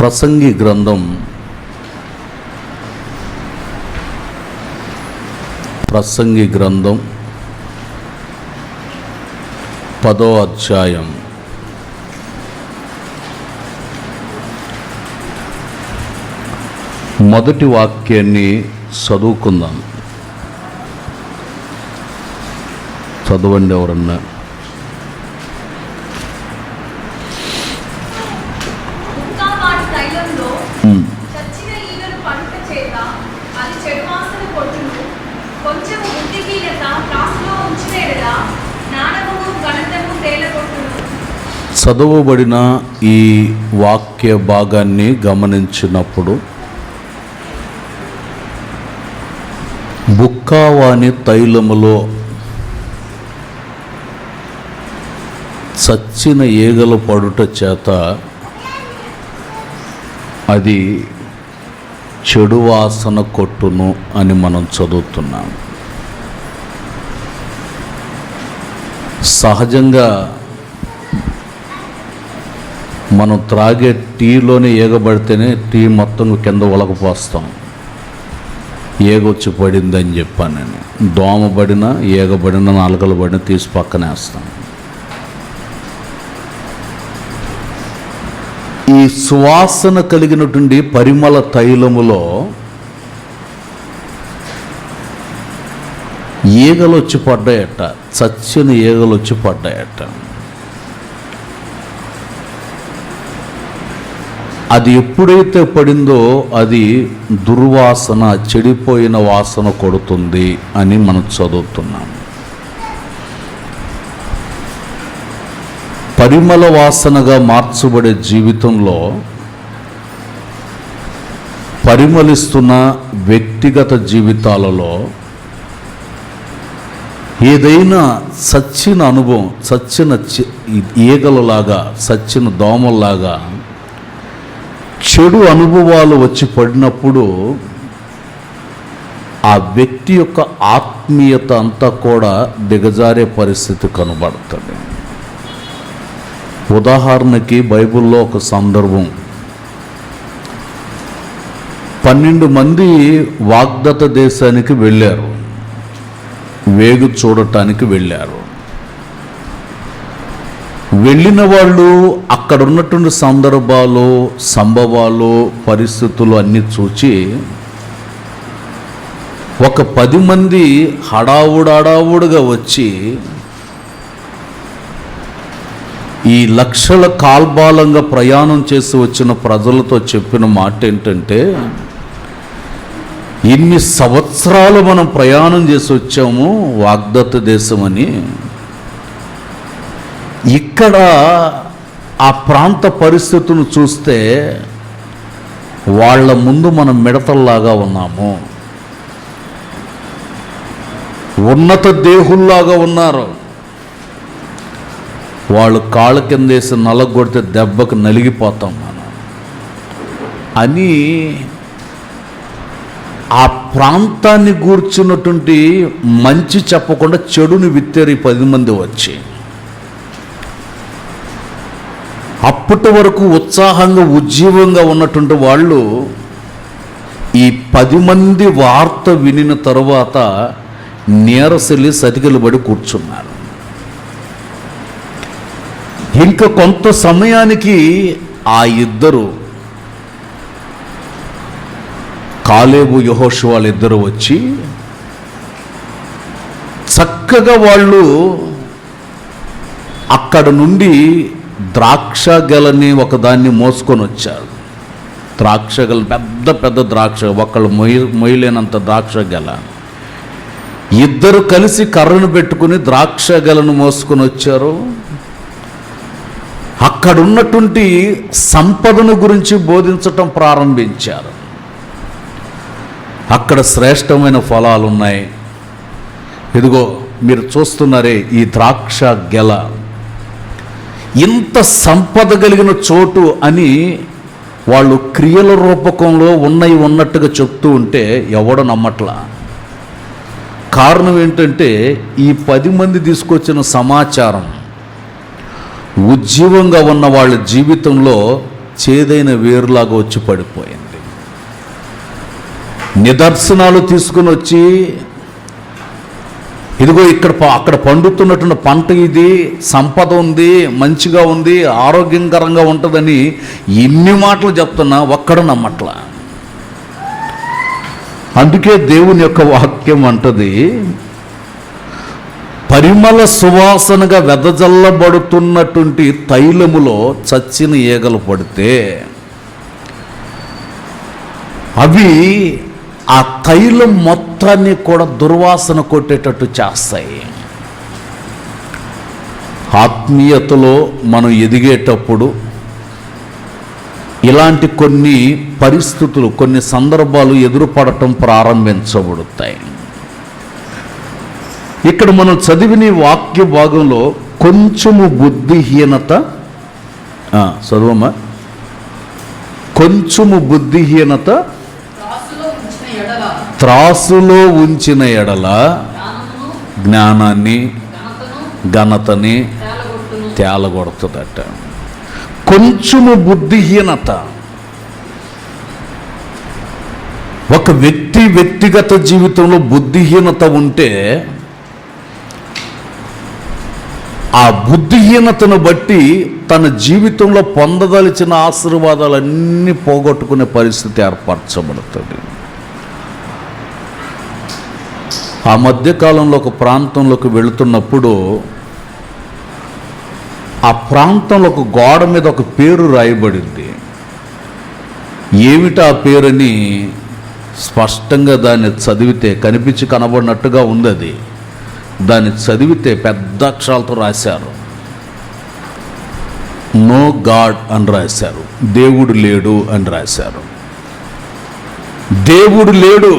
ప్రసంగి గ్రంథం 10వ అధ్యాయం మొదటి వాక్యాన్ని చదువుకుందాం. చదవండి ఎవరన్నా. చదవబడిన ఈ వాక్య భాగాన్ని గమనించినప్పుడు బుక్కావాని తైలములో చచ్చిన ఈగలు పడుట చేత అది చెడు వాసన కొట్టును అని మనం చదువుతున్నాం. సహజంగా మనం త్రాగే టీలోనే ఈగబడితేనే టీ మొత్తం కింద ఒలకపోస్తాం. ఈగొచ్చి పడిందని చెప్పాను నేను. దోమ పడినా ఈగబడినా నాలుకలు పడినా తీసి పక్కనేస్తాం. ఈ సువాసన కలిగినటువంటి పరిమళ తైలములో ఈగలు వచ్చి పడ్డాయట, చచ్చిన ఈగలు వచ్చి పడ్డాయట. అది ఎప్పుడైతే పడిందో అది దుర్వాసన, చెడిపోయిన వాసన కొడుతుంది అని మనం చదువుతున్నాం. పరిమళ వాసనగా మార్చబడే జీవితంలో పరిమళిస్తున్న వ్యక్తిగత జీవితాలలో ఏదైనా చచ్చిన అనుభవం, చచ్చిన ఈగలలాగా, చచ్చిన దోమల్లాగా చెడు అనుభవాలు వచ్చి పడినప్పుడు ఆ వ్యక్తి యొక్క ఆత్మీయత అంతా కూడా దిగజారే పరిస్థితి కనబడుతుంది. ఉదాహరణకి బైబిల్లో ఒక సందర్భం, 12 మంది వాగ్దత్త దేశానికి వెళ్ళారు, వేగు చూడటానికి వెళ్ళారు. వెళ్ళిన వాళ్ళు అక్కడ ఉన్నటువంటి సందర్భాలు, సంభవాలు, పరిస్థితులు అన్నీ చూచి ఒక 10 మంది హడావుడావుడుగా వచ్చి ఈ లక్షల కాల్బాలంగా ప్రయాణం చేసి వచ్చిన ప్రజలతో చెప్పిన మాట ఏంటంటే, ఇన్ని సంవత్సరాలు మనం ప్రయాణం చేసి వచ్చాము వాగ్దత్త దేశమని, ఇక్కడ ఆ ప్రాంత పరిస్థితులను చూస్తే వాళ్ళ ముందు మనం మిడతల్లాగా ఉన్నాము, ఉన్నత దేహుల్లాగా ఉన్నారు. వాళ్ళు కాళ్ళ కిందేసి నలగొడితే దెబ్బకు నలిగిపోతాం మనం అని ఆ ప్రాంతాన్ని గూర్చున్నటువంటి మంచి చెప్పకుండా చెడుని విత్తారు ఈ 10 మంది వచ్చి. అప్పటి వరకు ఉత్సాహంగా, ఉజ్జీవంగా ఉన్నటువంటి వాళ్ళు ఈ 10 మంది వార్త వినిన తరువాత నీరసలి సతికిలు పడి కూర్చున్నారు. ఇంకా కొంత సమయానికి ఆ ఇద్దరు, కాలేబు యెహోషువ వాళ్ళిద్దరూ వచ్చి చక్కగా వాళ్ళు అక్కడ నుండి ద్రాక్ష గెలని ఒకదాన్ని మోసుకొని వచ్చారు. ద్రాక్ష గెల, పెద్ద పెద్ద ద్రాక్ష, ఒకళ్ళు మొయ్యలేనంత ద్రాక్ష గెల. ఇద్దరు కలిసి కర్రను పెట్టుకుని ద్రాక్ష గెలను మోసుకొని వచ్చారు. అక్కడ ఉన్నటువంటి సంపదను గురించి బోధించటం ప్రారంభించారు. అక్కడ శ్రేష్టమైన ఫలాలు ఉన్నాయి, ఇదిగో మీరు చూస్తున్నారే ఈ ద్రాక్ష గెల, ఇంత సంపద కలిగిన చోటు అని వాళ్ళు క్రియల రూపకంలో ఉన్నవి ఉన్నట్టుగా చెప్తూ ఉంటే ఎవడో నమ్మట్లా. కారణం ఏంటంటే ఈ 10 మంది తీసుకొచ్చిన సమాచారం ఉజ్జీవంగా ఉన్న వాళ్ళ జీవితంలో చేదైన వేరులాగా వచ్చి పడిపోయింది. నిదర్శనాలు తీసుకుని వచ్చి, ఇదిగో అక్కడ పండుతున్నటువంటి పంట ఇది, సంపద ఉంది, మంచిగా ఉంది, ఆరోగ్యకరంగా ఉంటుందని ఎన్ని మాటలు చెప్తున్నా ఒక్కడు నమ్మట్లా. అందుకే దేవుని యొక్క వాక్యం అంటది, పరిమళ సువాసనగా వెదజల్లబడుతున్నటువంటి తైలములో చచ్చిన ఈగలు పడితే అవి ఆ తైలం మొత్తాన్ని కూడా దుర్వాసన కొట్టేటట్టు చేస్తాయి. ఆత్మీయతలో మనం ఎదిగేటప్పుడు ఇలాంటి కొన్ని పరిస్థితులు, కొన్ని సందర్భాలు ఎదురుపడటం ప్రారంభించబడతాయి. ఇక్కడ మనం చదివిన వాక్య భాగంలో కొంచెము బుద్ధిహీనత, చదువమ్మా, కొంచెము బుద్ధిహీనత త్రాసులో ఉంచిన ఎడల జ్ఞానాన్ని ఘనతని తేలగొడుతుందట. కొంచెము బుద్ధిహీనత. ఒక వ్యక్తిగత జీవితంలో బుద్ధిహీనత ఉంటే ఆ బుద్ధిహీనతను బట్టి తన జీవితంలో పొందదలిచిన ఆశీర్వాదాలన్నీ పోగొట్టుకునే పరిస్థితి ఏర్పరచబడుతుంది. ఆ మధ్యకాలంలో ఒక ప్రాంతంలోకి వెళుతున్నప్పుడు ఆ ప్రాంతంలో ఒక గోడ మీద ఒక పేరు రాయబడింది. ఏమిటి ఆ పేరని స్పష్టంగా దాన్ని చదివితే కనిపించి కనబడినట్టుగా ఉంది. అది దాన్ని చదివితే పెద్ద అక్షరాలతో రాశారు, నో గాడ్ అని రాశారు, దేవుడు లేడు అని రాశారు. దేవుడు లేడు,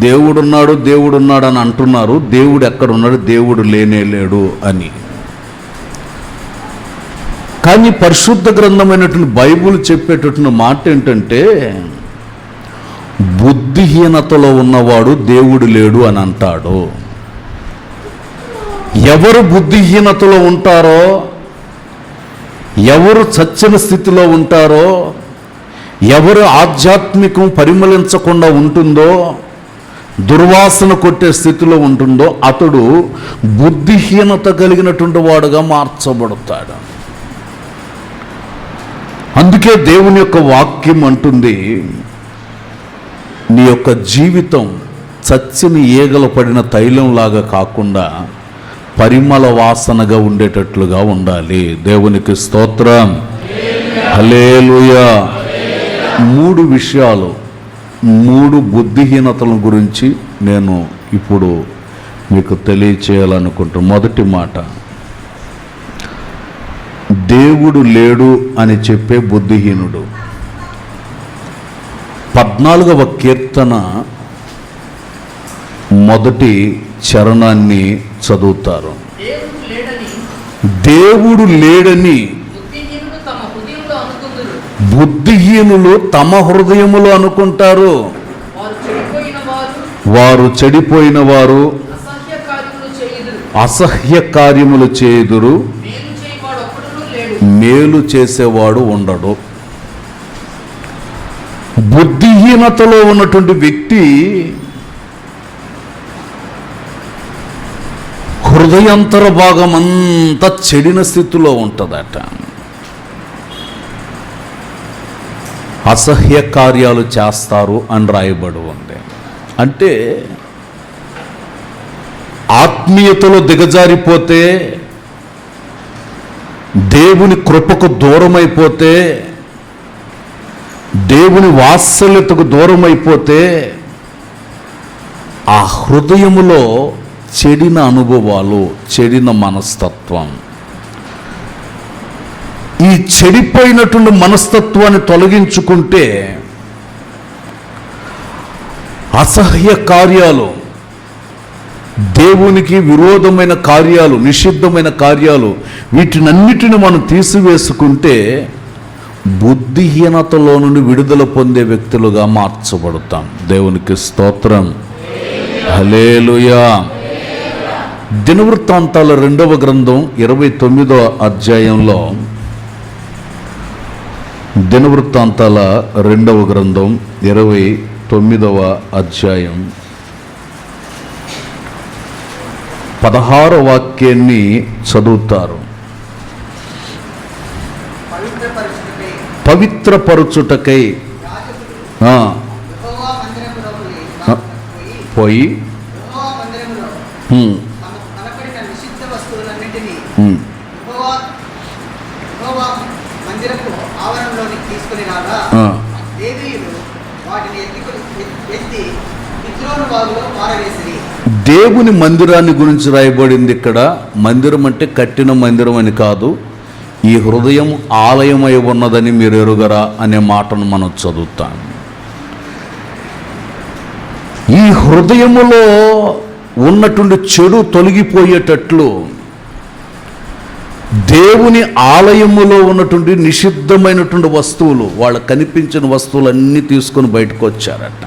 దేవుడున్నాడు దేవుడున్నాడు అని అంటున్నారు. దేవుడు ఎక్కడున్నాడు? దేవుడు లేనే లేడు అని. కానీ పరిశుద్ధ గ్రంథమైనటువంటి బైబిల్ చెప్పేటటువంటి మాట ఏంటంటే, బుద్ధిహీనతలో ఉన్నవాడు దేవుడు లేడు అని అంటాడు. ఎవరు బుద్ధిహీనతలో ఉంటారో, ఎవరు చచ్చిన స్థితిలో ఉంటారో, ఎవరు ఆధ్యాత్మికం పరిమళించకుండా ఉంటుందో, దుర్వాసన కొట్టే స్థితిలో ఉంటుందో అతడు బుద్ధిహీనత కలిగినటువంటి వాడుగా మార్చబడతాడు. అందుకే దేవుని యొక్క వాక్యం అంటుంది, నీ యొక్క జీవితం చచ్చిన ఈగలు పడిన తైలంలాగా కాకుండా పరిమళ వాసనగా ఉండేటట్లుగా ఉండాలి. దేవునికి స్తోత్రం, హల్లెలూయా. 3 విషయాలు, 3 బుద్ధిహీనతల గురించి నేను ఇప్పుడు మీకు తెలియచేయాలనుకుంటున్నాను. మొదటి మాట, దేవుడు లేడు అని చెప్పే బుద్ధిహీనుడు. 14వ కీర్తన మొదటి చరణాన్ని చదువుతారు. దేవుడు లేడని బుద్ధిహీనులు తమ హృదయములో అనుకుంటారు. వారు చెడిపోయిన వారు అసహ్య కార్యములు చేయుదురు, మేలు చేసేవాడు ఉండడు. బుద్ధిహీనతలో ఉన్నటువంటి వ్యక్తి హృదయంతర భాగం అంతా చెడిన స్థితిలో ఉంటుందట. అసహ్య కార్యాలు చేస్తారు అని రాయబడి ఉంది. అంటే ఆత్మీయతలో దిగజారిపోతే, దేవుని కృపకు దూరమైపోతే, దేవుని వాత్సల్యతకు దూరమైపోతే ఆ హృదయములో చెడిన అనుభవాలు, చెడిన మనస్తత్వం, ఈ చెడిపోయినటువంటి మనస్తత్వాన్ని తొలగించుకుంటే అసహ్య కార్యాలు, దేవునికి విరోధమైన కార్యాలు, నిషిద్ధమైన కార్యాలు, వీటినన్నిటిని మనం తీసివేసుకుంటే బుద్ధిహీనతలో నుండి విడుదల పొందే వ్యక్తులుగా మార్చబడతాం. దేవునికి స్తోత్రం, హల్లెలూయా. దినవృత్తాంతాల 2వ గ్రంథం 29వ అధ్యాయంలో దినవృత్తాంతాల 2వ గ్రంథం 29వ అధ్యాయం 16వ వాక్యాన్ని చదువుతారు. పవిత్రపరచుటకై పోయి దేవుని మందిరాన్ని గురించి రాయబడింది. ఇక్కడ మందిరం అంటే కట్టిన మందిరం అని కాదు, ఈ హృదయం ఆలయమై ఉన్నదని మీరు ఎరుగరా అనే మాటను మనం చదువుతాం. ఈ హృదయములో ఉన్నటువంటి చెడు తొలగిపోయేటట్లు దేవుని ఆలయములో ఉన్నటువంటి నిషిద్ధమైనటువంటి వస్తువులు, వాళ్ళకు కనిపించిన వస్తువులన్నీ తీసుకొని బయటకు వచ్చారట.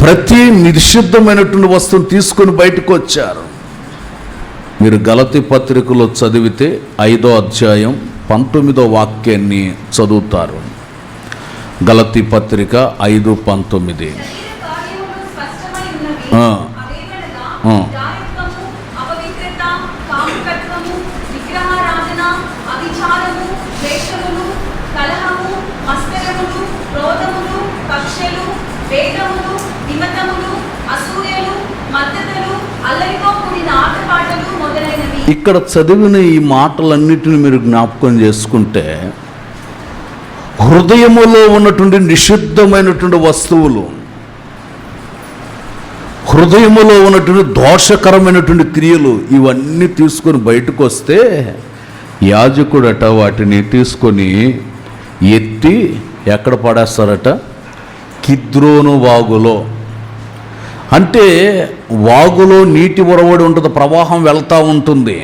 ప్రతి నిషిద్ధమైనటువంటి వస్తువును తీసుకొని బయటకు వచ్చారు. మీరు గలతీ పత్రికలో చదివితే 5వ అధ్యాయం 19వ వాక్యాన్ని చదువుతారు. గలతీ పత్రిక 5:19. ఇక్కడ చదివిన ఈ మాటలన్నిటిని మీరు జ్ఞాపకం చేసుకుంటే, హృదయములో ఉన్నటువంటి నిషిద్ధమైనటువంటి వస్తువులు, హృదయములో ఉన్నటువంటి దోషకరమైనటువంటి క్రియలు, ఇవన్నీ తీసుకొని బయటకు వస్తే యాజకుడట వాటిని తీసుకొని ఎత్తి ఎక్కడ పడేస్తారట? కిద్రోను వాగులో. అంటే వాగులో నీటి ఒరవడి ఉంటుంది, ప్రవాహం వెళ్తూ ఉంటుంది.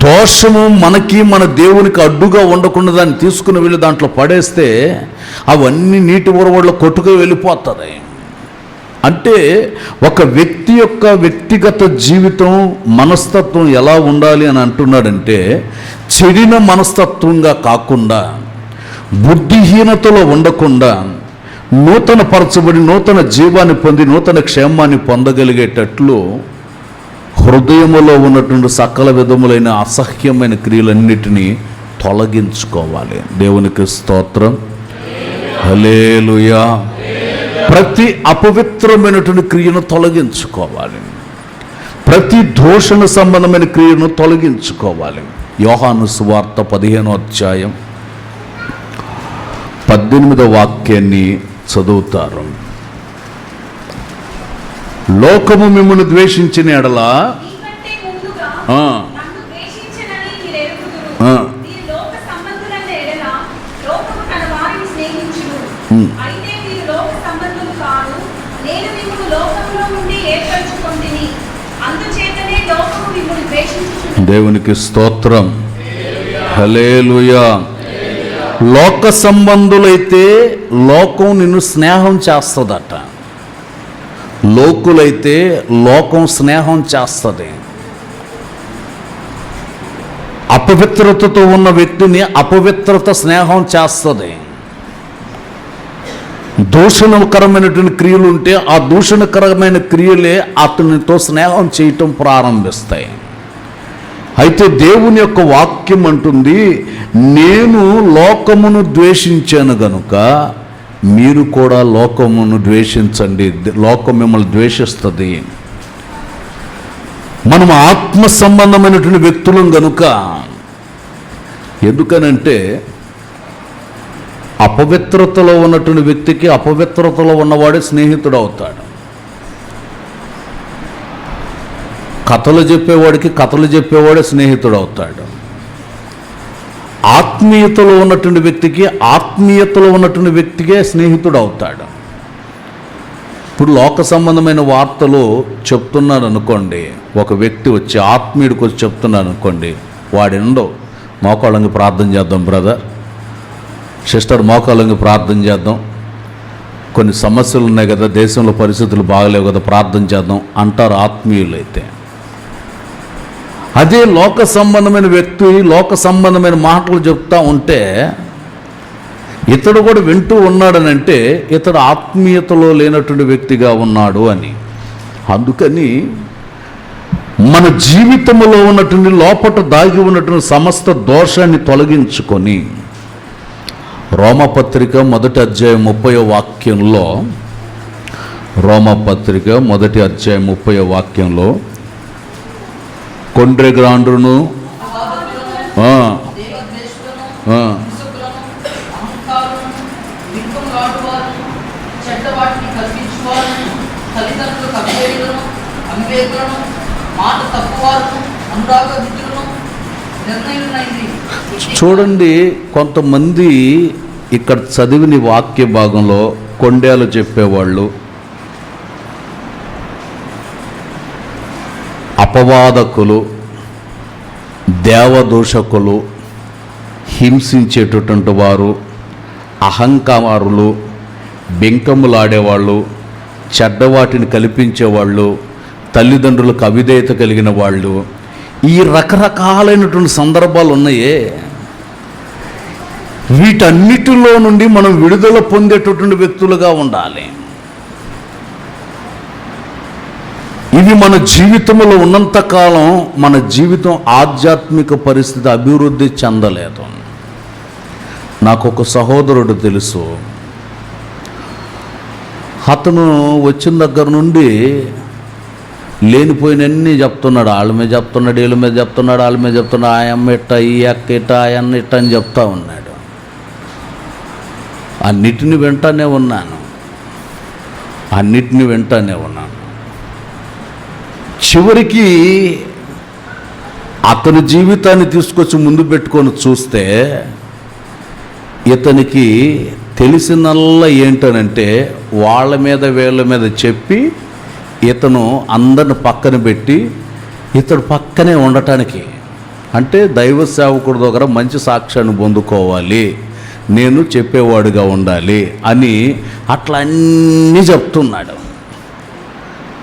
దోషము మనకి మన దేవునికి అడ్డుగా ఉండకుండా దాన్ని తీసుకుని వెళ్ళి దాంట్లో పడేస్తే అవన్నీ నీటి ఒరవడిలో కొట్టుకు వెళ్ళిపోతుంది. అంటే ఒక వ్యక్తి యొక్క వ్యక్తిగత జీవితం, మనస్తత్వం ఎలా ఉండాలి అని అంటున్నాడంటే, చెడిన మనస్తత్వంగా కాకుండా, బుద్ధిహీనతలో ఉండకుండా, నూతన పరచబడి నూతన జీవాన్ని పొంది నూతన క్షేమాన్ని పొందగలిగేటట్లు హృదయములో ఉన్నటువంటి సకల విధములైన అసహ్యమైన క్రియలన్నిటినీ తొలగించుకోవాలి. దేవునికి స్తోత్రం, హల్లెలూయా. ప్రతి అపవిత్రమైనటువంటి క్రియను తొలగించుకోవాలి, ప్రతి దోషణ సంబంధమైన క్రియను తొలగించుకోవాలి. యోహాను సువార్త 15వ అధ్యాయం 18వ వాక్యాన్ని చదువుతారు. లోకము మిమ్మును ద్వేషించిన ఎడల దేవునికి స్తోత్రం, హల్లెలూయా. లోక సంబంధులైతే లోకం నిన్ను స్నేహం చేస్తుందట. లోకులైతే లోకం స్నేహం చేస్తుంది. అపవిత్రతతో ఉన్న వ్యక్తిని అపవిత్రత స్నేహం చేస్తుంది. దూషణకరమైనటువంటి క్రియలు ఉంటే ఆ దూషణకరమైన క్రియలే అతనితో స్నేహం చేయటం ప్రారంభిస్తాయి. అయితే దేవుని యొక్క వాక్యం అంటుంది, నేను లోకమును ద్వేషించాను గనుక మీరు కూడా లోకమును ద్వేషించండి. లోకం మిమ్మల్ని ద్వేషిస్తుంది. మనం ఆత్మ సంబంధమైనటువంటి వ్యక్తులం గనుక. ఎందుకనంటే అపవిత్రతలో ఉన్నటువంటి వ్యక్తికి అపవిత్రతలో ఉన్నవాడే స్నేహితుడు అవుతాడు. కథలు చెప్పేవాడికి కథలు చెప్పేవాడే స్నేహితుడు అవుతాడు. ఆత్మీయతలో ఉన్నటువంటి వ్యక్తికి ఆత్మీయతలో ఉన్నటువంటి వ్యక్తికే స్నేహితుడు అవుతాడు. ఇప్పుడు లోక సంబంధమైన వార్తలు చెప్తున్నాడు అనుకోండి, ఒక వ్యక్తి వచ్చి ఆత్మీయుడికి వచ్చి చెప్తున్నాడు అనుకోండి, వాడెండో మోకాళ్ళంగి ప్రార్థన చేద్దాం బ్రదర్, సిస్టర్ మోకాళ్ళంగి ప్రార్థన చేద్దాం, కొన్ని సమస్యలు ఉన్నాయి కదా, దేశంలో పరిస్థితులు బాగలేవు కదా, ప్రార్థన చేద్దాం అంటారు ఆత్మీయులైతే. అదే లోక సంబంధమైన వ్యక్తి లోక సంబంధమైన మాటలు చెప్తా ఉంటే ఇతడు కూడా వింటూ ఉన్నాడనంటే ఇతడు ఆత్మీయతలో లేనటువంటి వ్యక్తిగా ఉన్నాడు అని. అందుకని మన జీవితంలో ఉన్నటువంటి లోపట దాగి ఉన్నటువంటి సమస్త దోషాన్ని తొలగించుకొని రోమపత్రిక 1వ అధ్యాయం 30వ వాక్యంలో, రోమపత్రిక 1వ అధ్యాయం 30వ వాక్యంలో కొండ్రెగ్రాండ్రును చూడండి, కొంతమంది ఇక్కడ చదివిన వాక్య భాగంలో కొండేలు చెప్పేవాళ్ళు, అపవాదకులు, దేవదూషకులు, హింసించేటటువంటి వారు, అహంకారులు, బెంకములాడేవాళ్ళు, చెడ్డవాటిని కల్పించేవాళ్ళు, తల్లిదండ్రులకు అవిధేయత కలిగిన వాళ్ళు, ఈ రకరకాలైనటువంటి సందర్భాలు ఉన్నాయే. వీటన్నిటిలో నుండి మనం విడుదల పొందేటటువంటి వ్యక్తులుగా ఉండాలి. ఇవి మన జీవితంలో ఉన్నంతకాలం మన జీవితం ఆధ్యాత్మిక పరిస్థితి అభివృద్ధి చెందలేదు. నాకు ఒక సహోదరుడు తెలుసు. అతను వచ్చిన దగ్గర నుండి లేనిపోయినన్నీ చెప్తున్నాడు. వాళ్ళ మీద చెప్తున్నాడు, వీళ్ళ మీద చెప్తున్నాడు, వాళ్ళ మీద చెప్తున్నాడు, ఆ అమ్మ ఇట్ట, ఈ అక్క ఇట్ట, ఆయన్న ఇట్ట అని చెప్తా ఉన్నాడు. అన్నిటిని వింటానే ఉన్నాను. చివరికి అతని జీవితాన్ని తీసుకొచ్చి ముందు పెట్టుకొని చూస్తే ఇతనికి తెలిసినల్లా ఏంటనంటే వాళ్ళ మీద వీళ్ళ మీద చెప్పి ఇతను అందరిని పక్కన పెట్టి ఇతడు పక్కనే ఉండటానికి, అంటే దైవ సేవకుడి దగ్గర మంచి సాక్ష్యాన్ని పొందుకోవాలి, నేను చెప్పేవాడుగా ఉండాలి అని అట్లా అన్నీ చెప్తున్నాడు.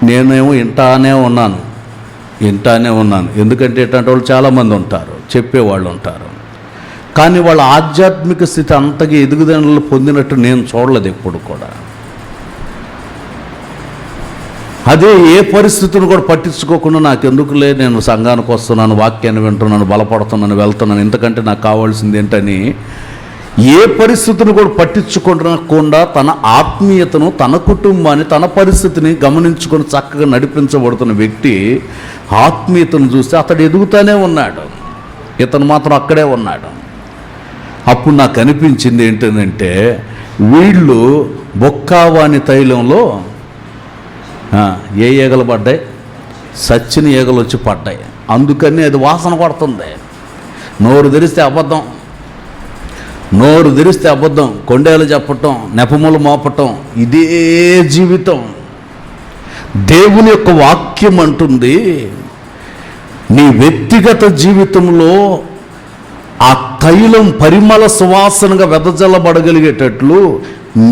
నేనేమో వింటానే ఉన్నాను. ఎందుకంటే ఇట్లాంటి వాళ్ళు చాలామంది ఉంటారు, చెప్పేవాళ్ళు ఉంటారు. కానీ వాళ్ళ ఆధ్యాత్మిక స్థితి అంతగా ఎదుగుదలలు పొందినట్టు నేను చూడలేదు ఎప్పుడు కూడా. అదే ఏ పరిస్థితిని కూడా పట్టించుకోకుండా నాకెందుకులే, నేను సంఘానికి వస్తున్నాను, వాక్యాన్ని వింటున్నాను, బలపడుతున్నాను, వెళ్తున్నాను, ఇంతకంటే నాకు కావాల్సింది ఏంటని ఏ పరిస్థితిని కూడా పట్టించుకోకుండా తన ఆత్మీయతను, తన కుటుంబాన్ని, తన పరిస్థితిని గమనించుకొని చక్కగా నడిపించబడుతున్న వ్యక్తి ఆత్మీయతను చూస్తే అతడు ఎదుగుతానే ఉన్నాడు, ఇతను మాత్రం అక్కడే ఉన్నాడు. అప్పుడు నాకు అనిపించింది ఏంటంటే వీళ్ళు బొక్కావాణి తైలంలో ఏ ఈగలు పడ్డాయి, సచ్చిన ఈగలు వచ్చి పడ్డాయి. అందుకని అది వాసన కొడుతుంది. నోరు తెరిస్తే అబద్ధం, కొండేలు చెప్పటం, నెపములు మోపటం, ఇదే జీవితం. దేవుని యొక్క వాక్యం అంటుంది, నీ వ్యక్తిగత జీవితంలో ఆ తైలం పరిమళ సువాసనగా వెదజల్లబడగలిగేటట్లు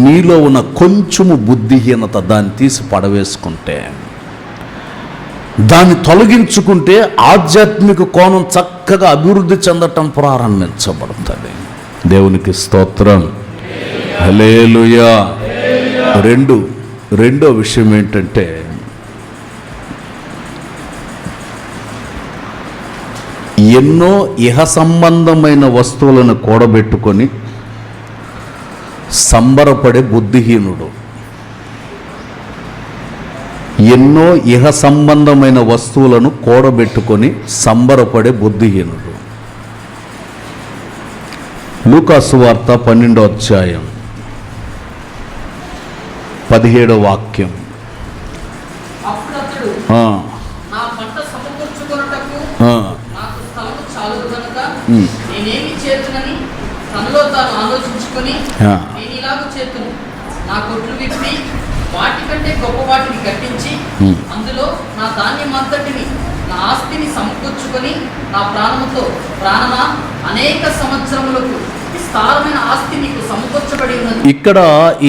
నీలో ఉన్న కొంచెము బుద్ధిహీనత దాన్ని తీసి పడవేసుకుంటే, దాన్ని తొలగించుకుంటే ఆధ్యాత్మిక కోణం చక్కగా అభివృద్ధి చెందటం ప్రారంభించబడుతుంది. దేవునికి స్తోత్రం, హల్లెలూయా. రెండో విషయం ఏంటంటే ఎన్నో ఇహ సంబంధమైన వస్తువులను కూడబెట్టుకొని సంబరపడే బుద్ధిహీనుడు. ఎన్నో ఇహ సంబంధమైన వస్తువులను కూడబెట్టుకొని సంబరపడే బుద్ధిహీనుడు. లూకాసు వార్త 12వ అధ్యాయం 17వ వాక్యం. తనలో తాను ఆలోచించుకొని నేను ఇలాగ చేతును, నా కొట్లు విప్పి వాటికంటే గొప్ప వాటిని కట్టించి అందులో నా ధాన్యం అంతటిని, నా ఆస్తిని సమకూర్చుకొని నా ప్రాణమా అనేక సంవత్సరములకు విస్తారమైన ఆస్తి నీకు సమకూర్చబడి ఉన్నది. ఇక్కడ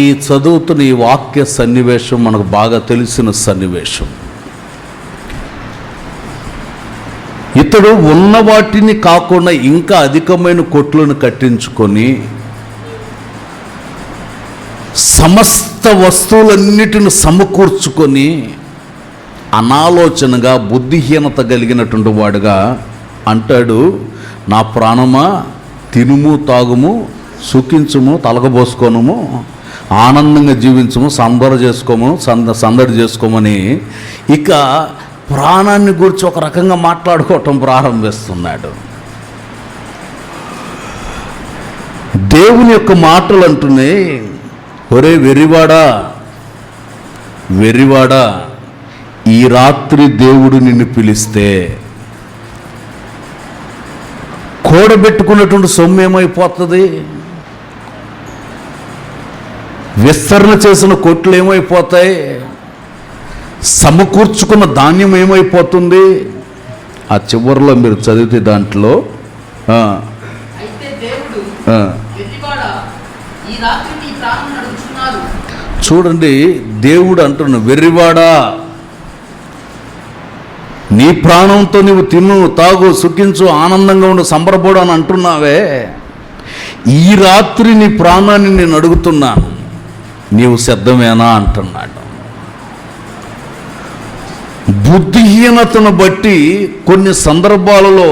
ఈ చదువుతున్న ఈ వాక్య సన్నివేశం మనకు బాగా తెలిసిన సన్నివేశం. ఇతడు ఉన్న వాటిని కాకుండా ఇంకా అధికమైన కొట్లను కట్టించుకొని సమస్త వస్తువులన్నిటిని సమకూర్చుకొని అనాలోచనగా బుద్ధిహీనత కలిగినటువంటి వాడుగా అంటాడు, నా ప్రాణమా తినుము తాగుము సుఖించుము తలగబోసుకోనము ఆనందంగా జీవించము సందడి చేసుకోమని ఇక ప్రాణాన్ని గురించి ఒక రకంగా మాట్లాడుకోవటం ప్రారంభిస్తున్నాడు. దేవుని యొక్క మాటలు అంటున్నాయి, ఒరే వెర్రివాడా వెర్రివాడా, ఈ రాత్రి దేవుడు నిన్ను పిలిస్తే కూడబెట్టుకున్నటువంటి సొమ్ము ఏమైపోతుంది, విస్తరణ చేసిన కొట్లు ఏమైపోతాయి, సమకూర్చుకున్న ధాన్యం ఏమైపోతుంది. ఆ చివరిలో మీరు చదివితే దాంట్లో అయితే దేవుడు వెర్రివాడా, ఈ రాత్రి నీ ప్రాణం అడుగుచున్నారు. చూడండి, దేవుడు అంటున్నాడు, వెర్రివాడా నీ ప్రాణంతో నువ్వు తిను తాగు సుఖించు ఆనందంగా ఉండు సంబరపడు అని అంటున్నావే, ఈ రాత్రి నీ ప్రాణాన్ని నేను అడుగుతున్నాను, నీవు సిద్ధమేనా అంటున్నాడు. బుద్ధిహీనతను బట్టి కొన్ని సందర్భాలలో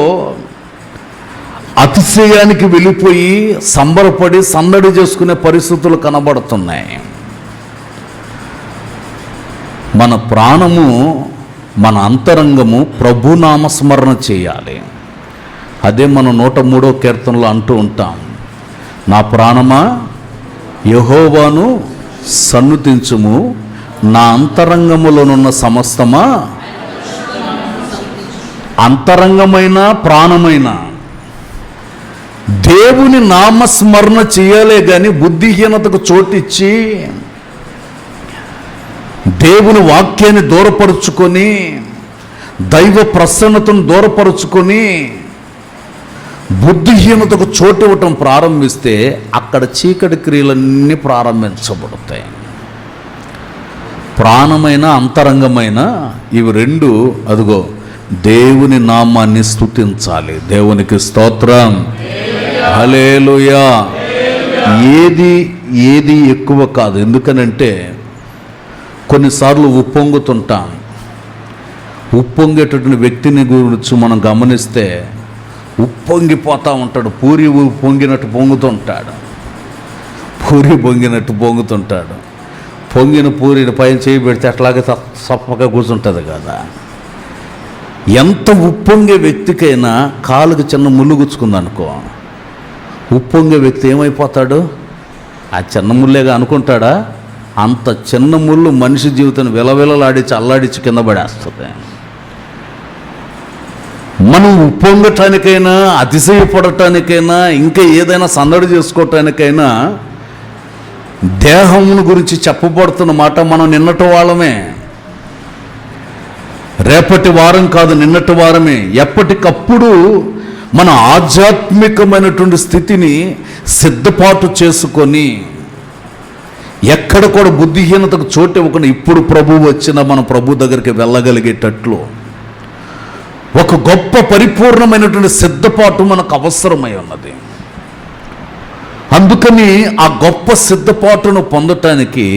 అతిశయానికి వెళ్ళిపోయి సంబరపడి సందడి చేసుకునే పరిస్థితులు కనబడుతున్నాయి. మన ప్రాణము మన అంతరంగము ప్రభునామస్మరణ చేయాలి. అదే మనం 103వ కీర్తనలో అంటూ ఉంటాం, నా ప్రాణమా యెహోవాను సన్నుతించుము, నా అంతరంగములోనున్న సమస్తమా. అంతరంగమైన ప్రాణమైన దేవుని నామస్మరణ చేయాలే కానీ బుద్ధిహీనతకు చోటిచ్చి దేవుని వాక్యాన్ని దూరపరుచుకొని దైవ ప్రసన్నతను దూరపరుచుకొని బుద్ధిహీనతకు చోటు ఇవ్వటం ప్రారంభిస్తే అక్కడ చీకటి క్రియలన్నీ ప్రారంభించబడతాయి. ప్రాణమైన అంతరంగమైన ఇవి రెండు అదిగో దేవుని నామాన్ని స్తుతించాలి. దేవునికి స్తోత్రం, హల్లెలూయా. ఏది ఎక్కువ కాదు. ఎందుకనంటే కొన్నిసార్లు ఉప్పొంగుతుంటాం. ఉప్పొంగేటటువంటి వ్యక్తిని గురించి మనం గమనిస్తే ఉప్పొంగిపోతూ ఉంటాడు. పూరి పొంగినట్టు పొంగుతుంటాడు. పూరి పొంగినట్టు పొంగుతుంటాడు. పొంగిన పూరిని పైన చేయి పెడితే అట్లాగే సప్పగా కూర్చుంటుంది కదా. ఎంత ఉప్పొంగే వ్యక్తికైనా కాలుకి చిన్న ముళ్ళు గుచ్చుకుందనుకో, ఉప్పొంగే వ్యక్తి ఏమైపోతాడు? ఆ చిన్న ముళ్ళేగా అనుకుంటాడా? అంత చిన్న ముళ్ళు మనిషి జీవితాన్ని విలవిలలాడించి అల్లాడించి కింద పడేస్తుంది. మనం ఉప్పొంగటానికైనా అతిశయపడటానికైనా ఇంకా ఏదైనా సందడి చేసుకోవటానికైనా దేహమును గురించి చెప్పబడుతున్న మాట మనం నిన్నటి వాళ్ళమే, రేపటి వారం కాదు, నిన్నటి వారమే. ఎప్పటికప్పుడు మన ఆధ్యాత్మికమైనటువంటి స్థితిని సిద్ధపాటు చేసుకొని ఎక్కడ కూడా బుద్ధిహీనతకు చోటు ఇవ్వకుండా ఇప్పుడు ప్రభువు వచ్చినా మన ప్రభు దగ్గరికి వెళ్ళగలిగేటట్లు ఒక గొప్ప పరిపూర్ణమైనటువంటి సిద్ధపాటు మనకు అవసరమై ఉన్నది. అందుకని ఆ గొప్ప సిద్ధపాటును పొందటానికి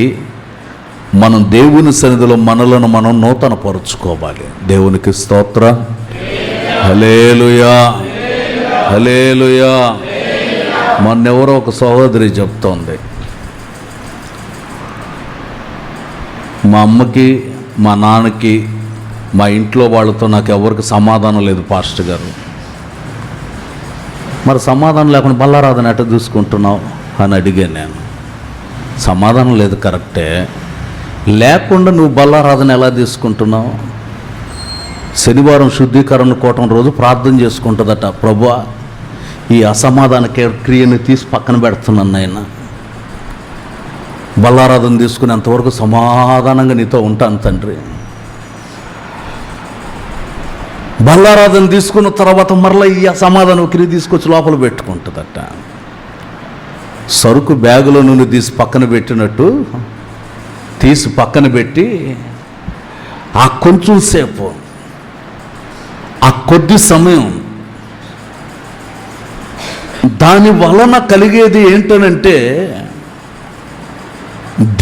మనం దేవుని సన్నిధిలో మనలను మనం నూతన పరుచుకోవాలి. దేవునికి స్తోత్రం, హల్లెలూయా, హల్లెలూయా. మొన్నెవరో ఒక సహోదరి చెప్తోంది, మా అమ్మకి మా నాన్నకి మా ఇంట్లో వాళ్ళతో నాకు ఎవరికి సమాధానం లేదు పాస్టర్ గారు. మరి సమాధానం లేకుండా బల్లారాధన ఎట్ట చూసుకుంటున్నావు అని అడిగాను నేను. సమాధానం లేదు కరెక్టే, లేకుండా నువ్వు బల్లారాధన ఎలా తీసుకుంటున్నావు? శనివారం శుద్ధీకరణ కూటం రోజు ప్రార్థన చేసుకుంటుందట, ప్రభువా ఈ అసమాధాన క్రియని తీసి పక్కన పెడుతున్నాను నాయన, బల్లారాధన తీసుకునేంతవరకు సమాధానంగా నీతో ఉంటాను తండ్రి. బల్లారాధన తీసుకున్న తర్వాత మరలా ఈ అసమాధానం క్రియ తీసుకొచ్చి లోపల పెట్టుకుంటుందట. సరుకు బ్యాగులో నుండి తీసి పక్కన పెట్టినట్టు తీసి పక్కన పెట్టి ఆ కొంచెం సేపు ఆ కొద్ది సమయం దాని వలన కలిగేది ఏంటనంటే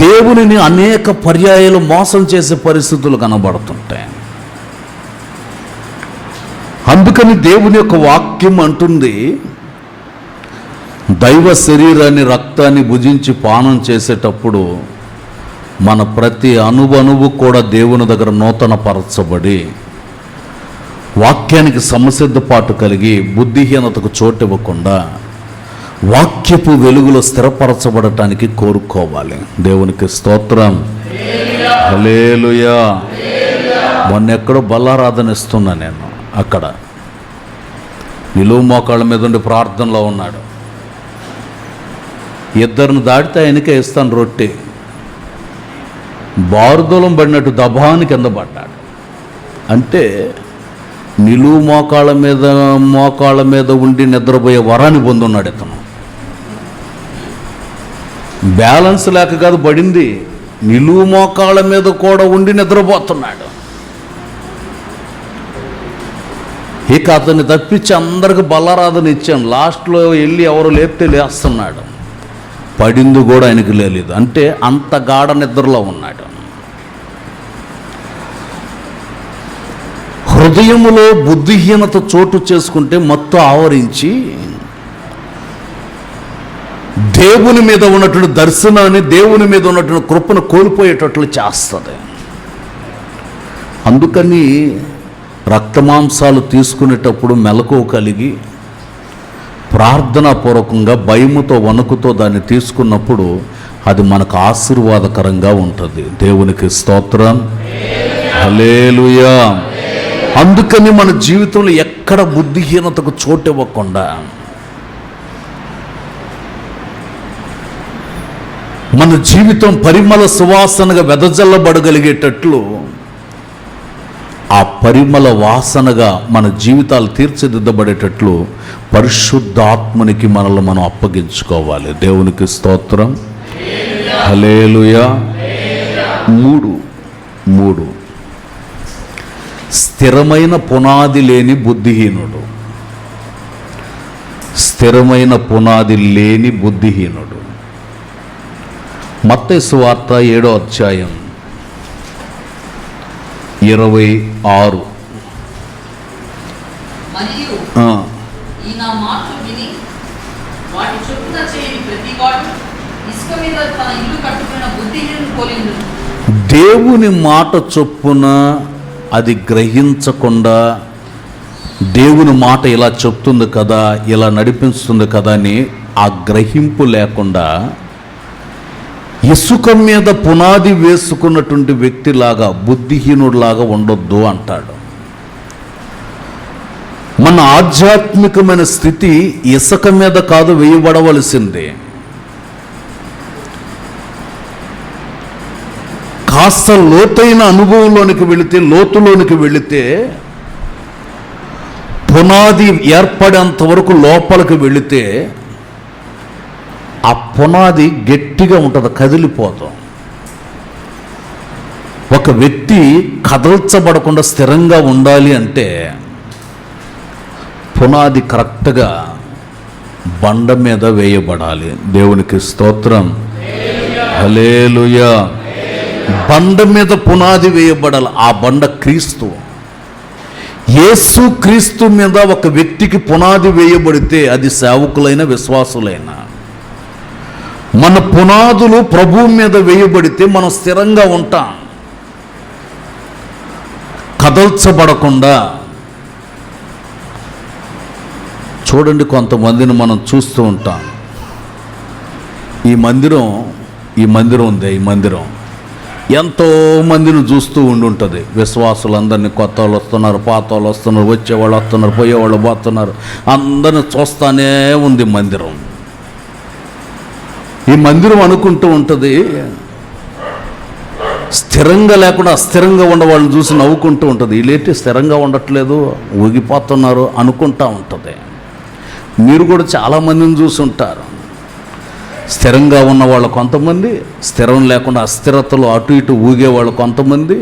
దేవునిని అనేక పర్యాయాలు మోసం చేసే పరిస్థితులు కనబడుతుంటాయి. అందుకని దేవుని యొక్క వాక్యం అంటుంది, దైవ శరీరాన్ని రక్తాన్ని భుజించి పానం చేసేటప్పుడు మన ప్రతి అణువు కూడా దేవుని దగ్గర నూతన పరచబడి వాక్యానికి సమసిద్ధపాటు కలిగి బుద్ధిహీనతకు చోటివ్వకుండా వాక్యపు వెలుగులో స్థిరపరచబడటానికి కోరుకోవాలి. దేవునికి స్తోత్రం. హల్లెలూయా. మొన్న ఎక్కడో బల్లారాధన ఇస్తున్నా నేను. అక్కడ నిలువు మోకాళ్ళ మీద ఉండి ప్రార్థనలో ఉన్నాడు. ఇద్దరిని దాటితే ఆయనకే ఇస్తాను రొట్టె. బారుదూలం పడినట్టు దబాని కింద పడ్డాడు. అంటే నిలువు మోకాళ్ళ మీద ఉండి నిద్రపోయే వరాన్ని పొందున్నాడు ఇతను. బ్యాలెన్స్ లేక కాదు పడింది, నిలువు మోకాళ్ళ మీద కూడా ఉండి నిద్రపోతున్నాడు. ఇక అతన్ని తప్పించి అందరికి బల్లారాధన ఇచ్చాను. లాస్ట్లో వెళ్ళి ఎవరు లేపితే లేస్తున్నాడు. పడింది కూడా ఆయనకి లేదు. అంటే అంత గాఢ నిద్రలో ఉన్నాడు. హృదయములో బుద్ధిహీనత చోటు చేసుకుంటే మత్తు ఆవరించి దేవుని మీద ఉన్నటువంటి దర్శనాన్ని, దేవుని మీద ఉన్నటువంటి కృపను కోల్పోయేటట్లు చేస్తుంది. అందుకని రక్తమాంసాలు తీసుకునేటప్పుడు మెలకువ కలిగి ప్రార్థనాపూర్వకంగా భయముతో వణుకుతో దాన్ని తీసుకున్నప్పుడు అది మనకు ఆశీర్వాదకరంగా ఉంటుంది. దేవునికి స్తోత్రం. హల్లెలూయా. అందుకని మన జీవితంలో ఎక్కడ బుద్ధిహీనతకు చోటివ్వకుండా మన జీవితం పరిమళ సువాసనగా వెదజల్లబడగలిగేటట్లు ఆ పరిమళ వాసనగా మన జీవితాలు తీర్చిదిద్దబడేటట్లు పరిశుద్ధాత్మనికి మనల్ని మనం అప్పగించుకోవాలి. దేవునికి స్తోత్రం. హల్లెలూయా. మూడు స్థిరమైన పునాది లేని బుద్ధిహీనుడు. స్థిరమైన పునాది లేని బుద్ధిహీనుడు. మత్తయి సువార్త 7వ అధ్యాయం 26. మరియు ఈ నా మాటలు విని వాటి చొప్పున చేయని ప్రతివాడు ఇసుక మీద తన ఇల్లు కట్టుకున్న బుద్ధిహీనుని పోలిండు. దేవుని మాట చొప్పున అది గ్రహించకుండా, దేవుని మాట ఇలా చెప్తుంది కదా, ఇలా నడిపిస్తుంది కదా అని ఆ గ్రహింపు లేకుండా ఇసుక మీద పునాది వేసుకున్నటువంటి వ్యక్తిలాగా, బుద్ధిహీనుడిలాగా ఉండొద్దు అంటాడు. మన ఆధ్యాత్మికమైన స్థితి ఇసుక మీద కాదు వేయబడవలసిందే. కాస్త లోతైన అనుభవంలోనికి వెళితే, లోతులోనికి వెళితే, పునాది ఏర్పడేంత వరకు లోపలికి వెళితే ఆ పునాది గట్టిగా ఉంటుంది, కదిలిపోతాం. ఒక వ్యక్తి కదల్చబడకుండా స్థిరంగా ఉండాలి అంటే పునాది కరెక్ట్గా బండ మీద వేయబడాలి. దేవునికి స్తోత్రం. హల్లెలూయా. బండ మీద పునాది వేయబడాలి. ఆ బండ క్రీస్తు. యేసు క్రీస్తు మీద ఒక వ్యక్తికి పునాది వేయబడితే అది సేవకులైన విశ్వాసులైన మన పునాదులు ప్రభువు మీద వేయబడితే మనం స్థిరంగా ఉంటాం, కదల్చబడకుండా. చూడండి, కొంతమందిని మనం చూస్తూ ఉంటాం. ఈ మందిరం ఉంది. ఈ మందిరం ఎంతో మందిని చూస్తూ ఉండుంటుంది. విశ్వాసులందరినీ, కొత్త వాళ్ళు వస్తున్నారు, పాత వాళ్ళు వస్తున్నారు, వచ్చేవాళ్ళు వస్తున్నారు, పోయేవాళ్ళు పోతున్నారు, అందరిని చూస్తానే ఉంది మందిరం. ఈ మందిరం అనుకుంటూ ఉంటుంది, స్థిరంగా లేకుండా అస్థిరంగా ఉన్న వాళ్ళని చూసి నవ్వుకుంటూ ఉంటుంది. వీళ్ళేంటి స్థిరంగా ఉండట్లేదు, ఊగిపోతున్నారు అనుకుంటూ ఉంటుంది. మీరు కూడా చాలామందిని చూసుంటారు. స్థిరంగా ఉన్నవాళ్ళు కొంతమంది, స్థిరం లేకుండా అస్థిరతలు అటు ఇటు ఊగేవాళ్ళు కొంతమంది,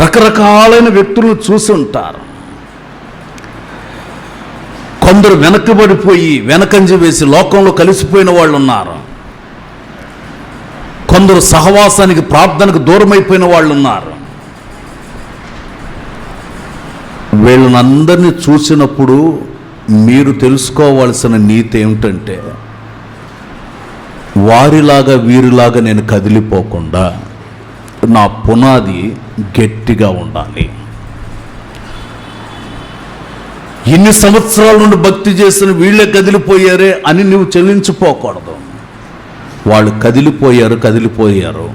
రకరకాలైన వ్యక్తులను చూసి ఉంటారు. కొందరు వెనకబడిపోయి వెనకంజ వేసి లోకంలో కలిసిపోయిన వాళ్ళు ఉన్నారు. కొందరు సహవాసానికి ప్రార్థనకు దూరమైపోయిన వాళ్ళు ఉన్నారు. వీళ్ళనందరినీ చూసినప్పుడు మీరు తెలుసుకోవాల్సిన నీతి ఏమిటంటే, వారిలాగా వీరిలాగా నేను కదిలిపోకుండా నా పునాది గట్టిగా ఉండాలి. ఇన్ని సంవత్సరాల నుండి భక్తి చేసిన వీళ్ళే కదిలిపోయారే అని నువ్వు చెల్లించిపోకూడదు. వాళ్ళు కదిలిపోయారు.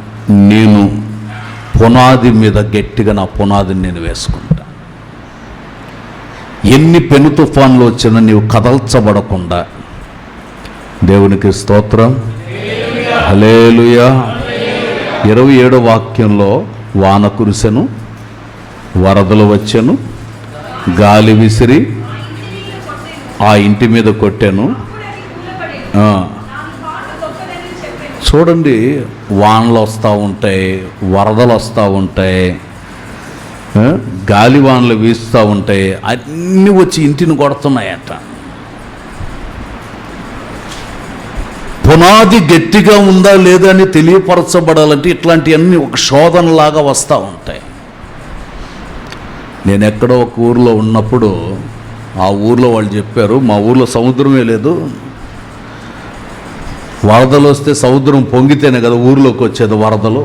నేను పునాది మీద గట్టిగా నా పునాదిని నేను వేసుకుంటా. ఎన్ని పెను తుఫాన్లు వచ్చినా నీవు కదల్చబడకుండా, దేవునికి స్తోత్రం, హల్లెలూయా. 27వ వాక్యంలో వాన కురిసెను, వరదలు వచ్చెను, గాలి విసిరి ఆ ఇంటి మీద కొట్టాను. చూడండి, వానలు వస్తూ ఉంటాయి, వరదలు వస్తూ ఉంటాయి, గాలి వానలు వీస్తూ ఉంటాయి, అన్నీ వచ్చి ఇంటిని కొడుతున్నాయట. పునాది గట్టిగా ఉందా లేదా అని తెలియపరచబడాలంటే ఇట్లాంటివన్నీ ఒక శోధనలాగా వస్తూ ఉంటాయి. నేను ఎక్కడో ఒక ఊరిలో ఉన్నప్పుడు ఆ ఊర్లో వాళ్ళు చెప్పారు, మా ఊర్లో సముద్రమే లేదు, వరదలు వస్తే సముద్రం పొంగితేనే కదా ఊర్లోకి వచ్చేది వరదలు,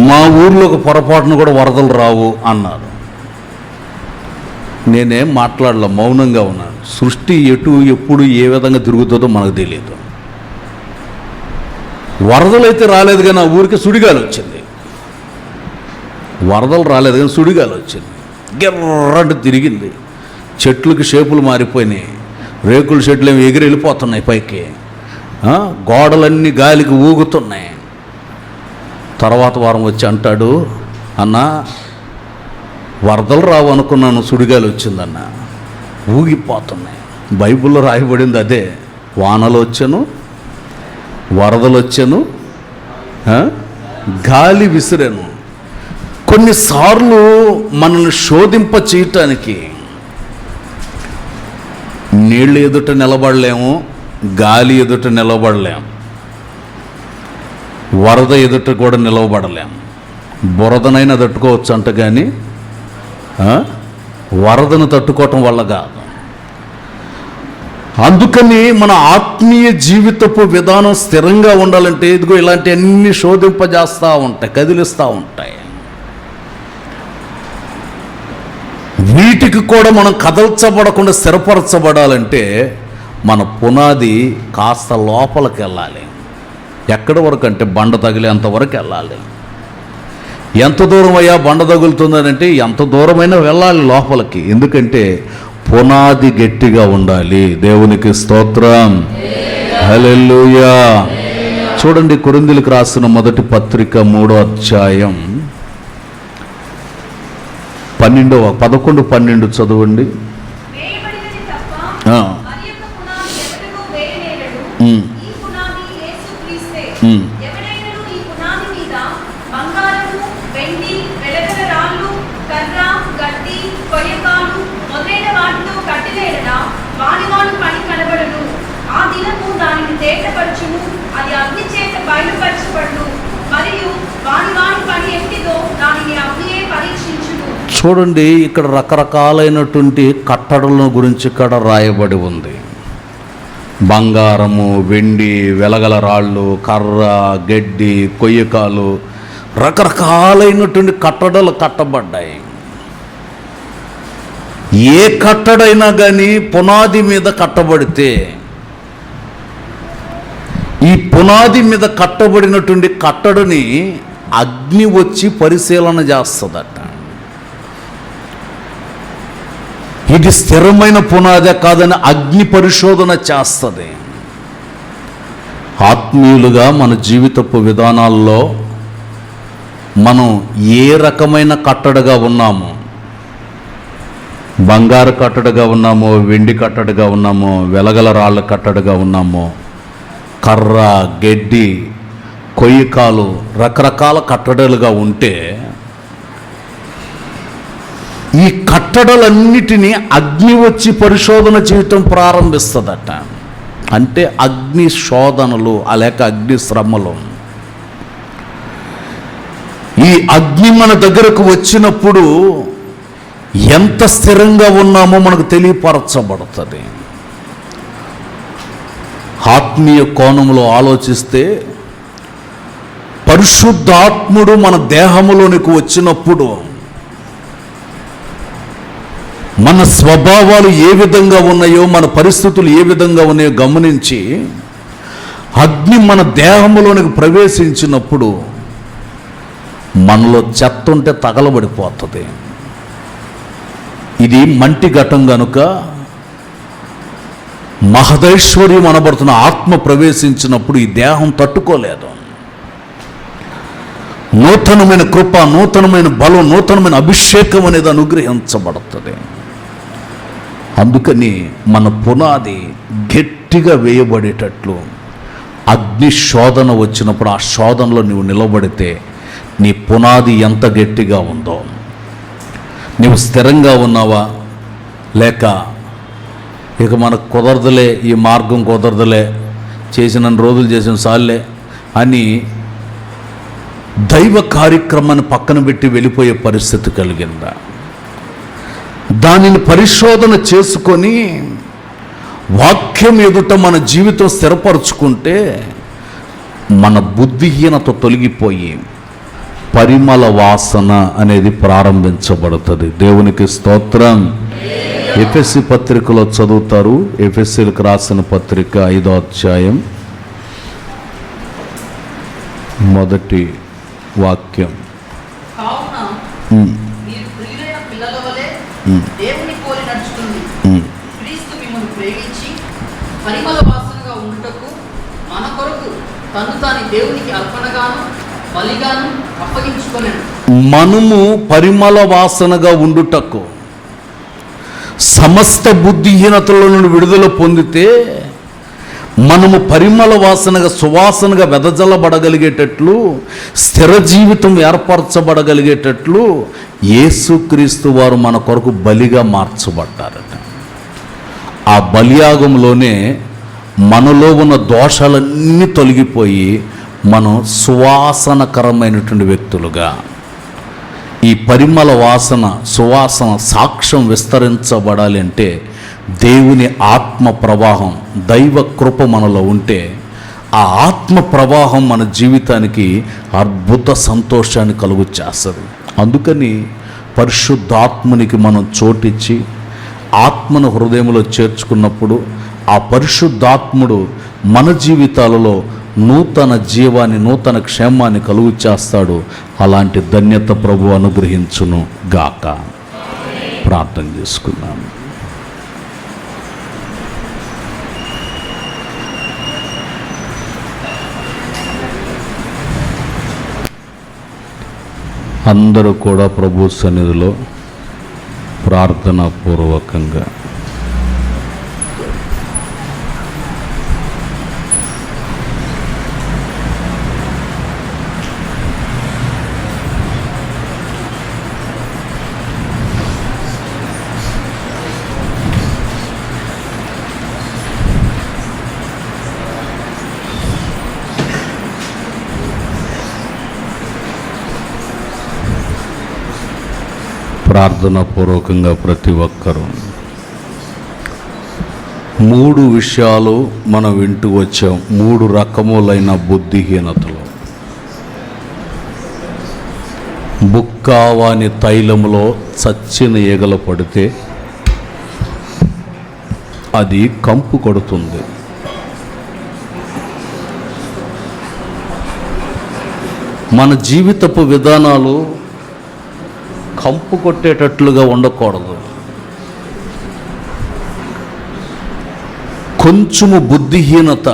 మా ఊర్లోకి పొరపాటును కూడా వరదలు రావు అన్నారు. నేనేం మాట్లాడలే, మౌనంగా ఉన్నాను. సృష్టి ఎటు ఎప్పుడు ఏ విధంగా తిరుగుతుందో మనకు తెలియదు. వరదలు అయితే రాలేదు కానీ ఆ ఊరికి సుడిగాలి వచ్చింది. వరదలు రాలేదు కానీ సుడిగాలి వచ్చింది, గిర్రంటు తిరిగింది, చెట్లకి షేపులు మారిపోయినాయి, రేకుల చెట్లు ఏమి ఎగిరి వెళ్ళిపోతున్నాయి పైకి, గోడలన్నీ గాలికి ఊగుతున్నాయి. తర్వాత వారం వచ్చి అంటాడు, అన్న వరదలు రావు అనుకున్నాను, సుడిగాలి వచ్చిందన్న, ఊగిపోతున్నాయి. బైబిల్లో రాయబడింది అదే, వానలు వచ్చాను, వరదలు వచ్చాను, గాలి విసిరాను. కొన్నిసార్లు మనల్ని శోధింప చేయటానికి నీళ్ళు ఎదుట నిలబడలేము, గాలి ఎదుట నిలబడలేము, వరద ఎదుట కూడా నిలవబడలేము. బురదనైనా తట్టుకోవచ్చు అంట, కానీ వరదను తట్టుకోవటం వల్ల కాదు. అందుకని మన ఆత్మీయ జీవితపు విధానం స్థిరంగా ఉండాలంటే ఇదిగో ఇలాంటి అన్ని శోధింపజేస్తూ ఉంటాయి, కదిలిస్తూ ఉంటాయి. వీటికి కూడా మనం కదల్చబడకుండా స్థిరపరచబడాలంటే మన పునాది కాస్త లోపలికి వెళ్ళాలి. ఎక్కడి వరకు అంటే బండ తగిలేంతవరకు వెళ్ళాలి. ఎంత దూరం అయ్యా బండ తగులుతుందనంటే ఎంత దూరమైనా వెళ్ళాలి లోపలికి. ఎందుకంటే పునాది గట్టిగా ఉండాలి. దేవునికి స్తోత్రం, హల్లెలూయా. చూడండి, కొరింథీయులకు రాసిన మొదటి పత్రిక 3వ అధ్యాయం 11-12 చదవండి. చూడండి, ఇక్కడ రకరకాలైనటువంటి కట్టడల గురించి ఇక్కడ రాయబడి ఉంది. బంగారము, వెండి, వెలగల రాళ్ళు, కర్ర, గడ్డి, కొయ్యకాలు, రకరకాలైనటువంటి కట్టడలు కట్టబడ్డాయి. ఏ కట్టడైనా కానీ పునాది మీద కట్టబడితే, ఈ పునాది మీద కట్టబడినటువంటి కట్టడని అగ్ని వచ్చి పరిశీలన చేస్తుందట. ఇది స్థిరమైన పునాదే కాదని అగ్ని పరిశోధన చేస్తుంది. ఆత్మీయులుగా మన జీవితపు విధానాల్లో మనం ఏ రకమైన కట్టడగా ఉన్నామో, బంగారు కట్టడగా ఉన్నామో, వెండి కట్టడగా ఉన్నామో, వెలగల రాళ్ళ కట్టడగా ఉన్నామో, కర్ర, గడ్డి, కొయ్యకాలు, రకరకాల కట్టడలుగా ఉంటే ఈ కట్టడలన్నిటినీ అగ్ని వచ్చి పరిశోధన చేయటం ప్రారంభిస్తుందట. అంటే అగ్ని శోధనలు లేక అగ్ని శ్రమలు. ఈ అగ్ని మన దగ్గరకు వచ్చినప్పుడు ఎంత స్థిరంగా ఉన్నామో మనకు తెలియపరచబడుతుంది. ఆత్మీయ కోణంలో ఆలోచిస్తే పరిశుద్ధాత్ముడు మన దేహములోనికి వచ్చినప్పుడు మన స్వభావాలు ఏ విధంగా ఉన్నాయో, మన పరిస్థితులు ఏ విధంగా ఉన్నాయో గమనించి అగ్ని మన దేహంలోనికి ప్రవేశించినప్పుడు మనలో చెత్త ఉంటే తగలబడిపోతుంది. ఇది మంటి ఘటం కనుక మహదైశ్వర్యం అనబడుతున్న ఆత్మ ప్రవేశించినప్పుడు ఈ దేహం తట్టుకోలేదు. నూతనమైన కృప, నూతనమైన బలం, నూతనమైన అభిషేకం అనేది అనుగ్రహించబడుతుంది. అందుకని మన పునాది గట్టిగా వేయబడేటట్లు అగ్ని శోధన వచ్చినప్పుడు ఆ శోధనలో నువ్వు నిలబడితే నీ పునాది ఎంత గట్టిగా ఉందో, నీవు స్థిరంగా ఉన్నావా, లేక ఇక మనకు కుదరదులే, ఈ మార్గం కుదరదులే, చేసిన రోజులు చేసిన సార్లే అని దైవ కార్యక్రమాన్ని పక్కన పెట్టి వెళ్ళిపోయే పరిస్థితి కలిగిందా? దానిని పరిశోధన చేసుకొని వాక్యం ఎదుట మన జీవితం స్థిరపరచుకుంటే మన బుద్ధిహీనత తొలగిపోయి పరిమళ వాసన అనేది ప్రారంభించబడుతుంది. దేవునికి స్తోత్రం. ఎఫెసీ పత్రికలో చదువుతారు. ఎఫెసీలకు రాసిన పత్రిక 5వ అధ్యాయం మొదటి వాక్యం. కావున మీరు ప్రియులైన పిల్లల వలె దేవుని పోలి నడుచుకుని క్రీస్తు మిమ్మల్ని ప్రేమించి పరిమళ వాసనగా ఉండుటకు మన కొరకు తను తాను దేవునికి అర్పణగాను బలిగాను అప్పగించుకొనెను. మనము పరిమళ వాసనగా ఉండుటకు సమస్త బుద్ధిహీనతల నుండి విడుదల పొందితే మనము పరిమళ వాసనగా, సువాసనగా వెదజల్లబడగలిగేటట్లు, స్థిర జీవితం ఏర్పరచబడగలిగేటట్లు యేసుక్రీస్తు వారు మన కొరకు బలిగా మార్చబడ్డారట. ఆ బలియాగంలోనే మనలో ఉన్న దోషాలన్నీ తొలగిపోయి మనం సువాసనకరమైనటువంటి వ్యక్తులుగా, ఈ పరిమళ వాసన, సువాసన సాక్ష్యం విస్తరించబడాలి అంటే దేవుని ఆత్మ ప్రవాహం, దైవ కృప మనలో ఉంటే ఆ ఆత్మ ప్రవాహం మన జీవితానికి అద్భుత సంతోషాన్ని కలుగు చేస్తుంది. అందుకని పరిశుద్ధాత్మునికి మనం చోటిచ్చి ఆత్మను హృదయంలో చేర్చుకున్నప్పుడు ఆ పరిశుద్ధాత్ముడు మన జీవితాలలో నూతన జీవాన్ని, నూతన క్షేమాన్ని కలుగు చేస్తాడు. అలాంటి ధన్యత ప్రభు అనుగ్రహించును గాక. ప్రార్థన చేసుకున్నాను. అందరూ కూడా ప్రభు సన్నిధిలో ప్రార్థనాపూర్వకంగా ప్రార్థనాపూర్వకంగా ప్రతి ఒక్కరూ 3 విషయాలు మనం వింటూ వచ్చాం. 3 రకములైన బుద్ధిహీనతలు. బుక్కావాని తైలములో చచ్చిన ఈగలు పడితే అది కంపు కొడుతుంది. మన జీవితపు విధానాలు కంపు కొట్టేటట్లుగా ఉండకూడదు. కొంచెము బుద్ధిహీనత,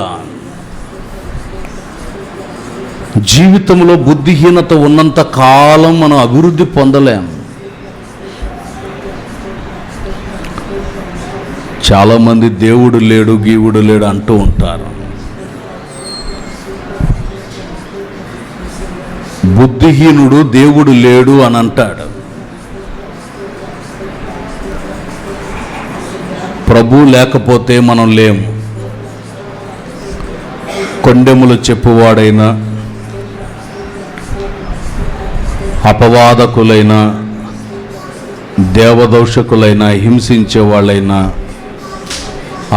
జీవితంలో బుద్ధిహీనత ఉన్నంత కాలం మనం అభివృద్ధి పొందలేం. చాలామంది దేవుడు లేడు, గీవుడు లేడు అంటూ ఉంటారు. బుద్ధిహీనుడు దేవుడు లేడు అని అంటాడు. ప్రభు లేకపోతే మనం లేము. కొండెములు చెప్పువాడైనా, అపవాదకులైన, దేవదోషకులైన, హింసించే వాళ్ళైనా,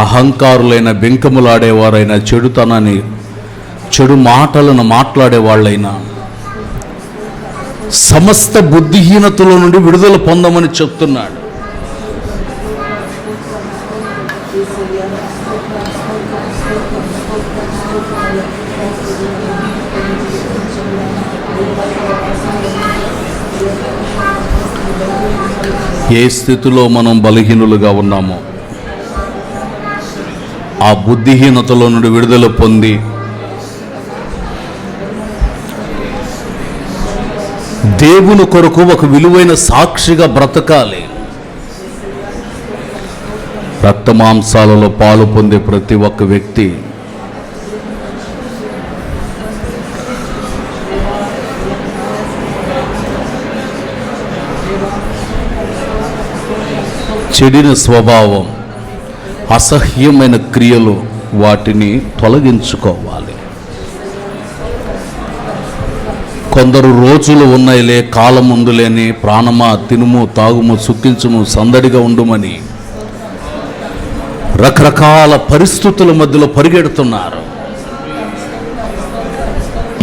అహంకారులైన, బెంకములాడేవారైనా, చెడుతనాన్ని, చెడు మాటలను మాట్లాడే వాళ్ళైనా సమస్త బుద్ధిహీనతలో నుండి విడుదల పొందమని చెప్తున్నాడు. ఏ స్థితిలో మనం బలహీనులుగా ఉన్నామో ఆ బుద్ధిహీనతలో నుండి విడుదల పొంది దేవుని కొరకు ఒక విలువైన సాక్షిగా బ్రతకాలి. రక్తమాంసాలలో పాలు పొందే ప్రతి ఒక్క వ్యక్తి చెడిన స్వభావం, అసహ్యమైన క్రియలు, వాటిని తొలగించుకోవాలి. కొందరు రోజులు ఉన్నాయిలే, కాలం ఉందులేని, ప్రాణమా తినుము తాగుము సుఖించుము సందడిగా ఉండుమని రకరకాల పరిస్థితుల మధ్యలో పరిగెడుతున్నారు.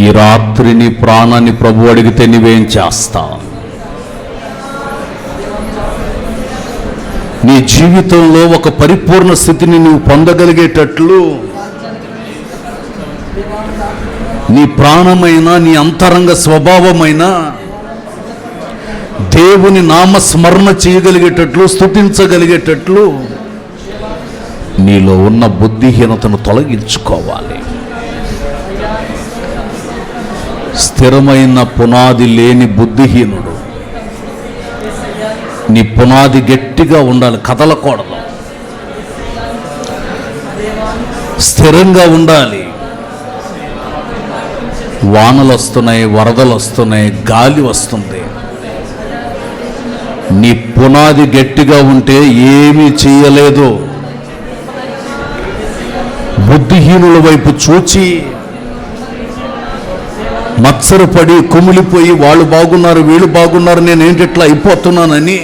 ఈ రాత్రి నీ ప్రాణాన్ని ప్రభు అడిగితే నీవేం చేస్తావు? నీ జీవితంలో ఒక పరిపూర్ణ స్థితిని నువ్వు పొందగలిగేటట్లు నీ ప్రాణమైన, నీ అంతరంగ స్వభావమైన దేవుని నామస్మరణ చేయగలిగేటట్లు, స్తుతించగలిగేటట్లు నీలో ఉన్న బుద్ధిహీనతను తొలగించుకోవాలి. స్థిరమైన పునాది లేని బుద్ధిహీనుడు. నీ పునాది గట్టిగా ఉండాలి, కదలకూడదు, స్థిరంగా ఉండాలి. వానలు వస్తున్నాయి, వరదలు వస్తున్నాయి, గాలి వస్తుంది. నీ పునాది గట్టిగా ఉంటే ఏమీ చేయలేదు. బుద్ధిహీనుల వైపు చూచి మత్సరపడి కుమిలిపోయి వాళ్ళు బాగున్నారు, వీళ్ళు బాగున్నారు, నేనేంటి ఇట్లా అయిపోతున్నానని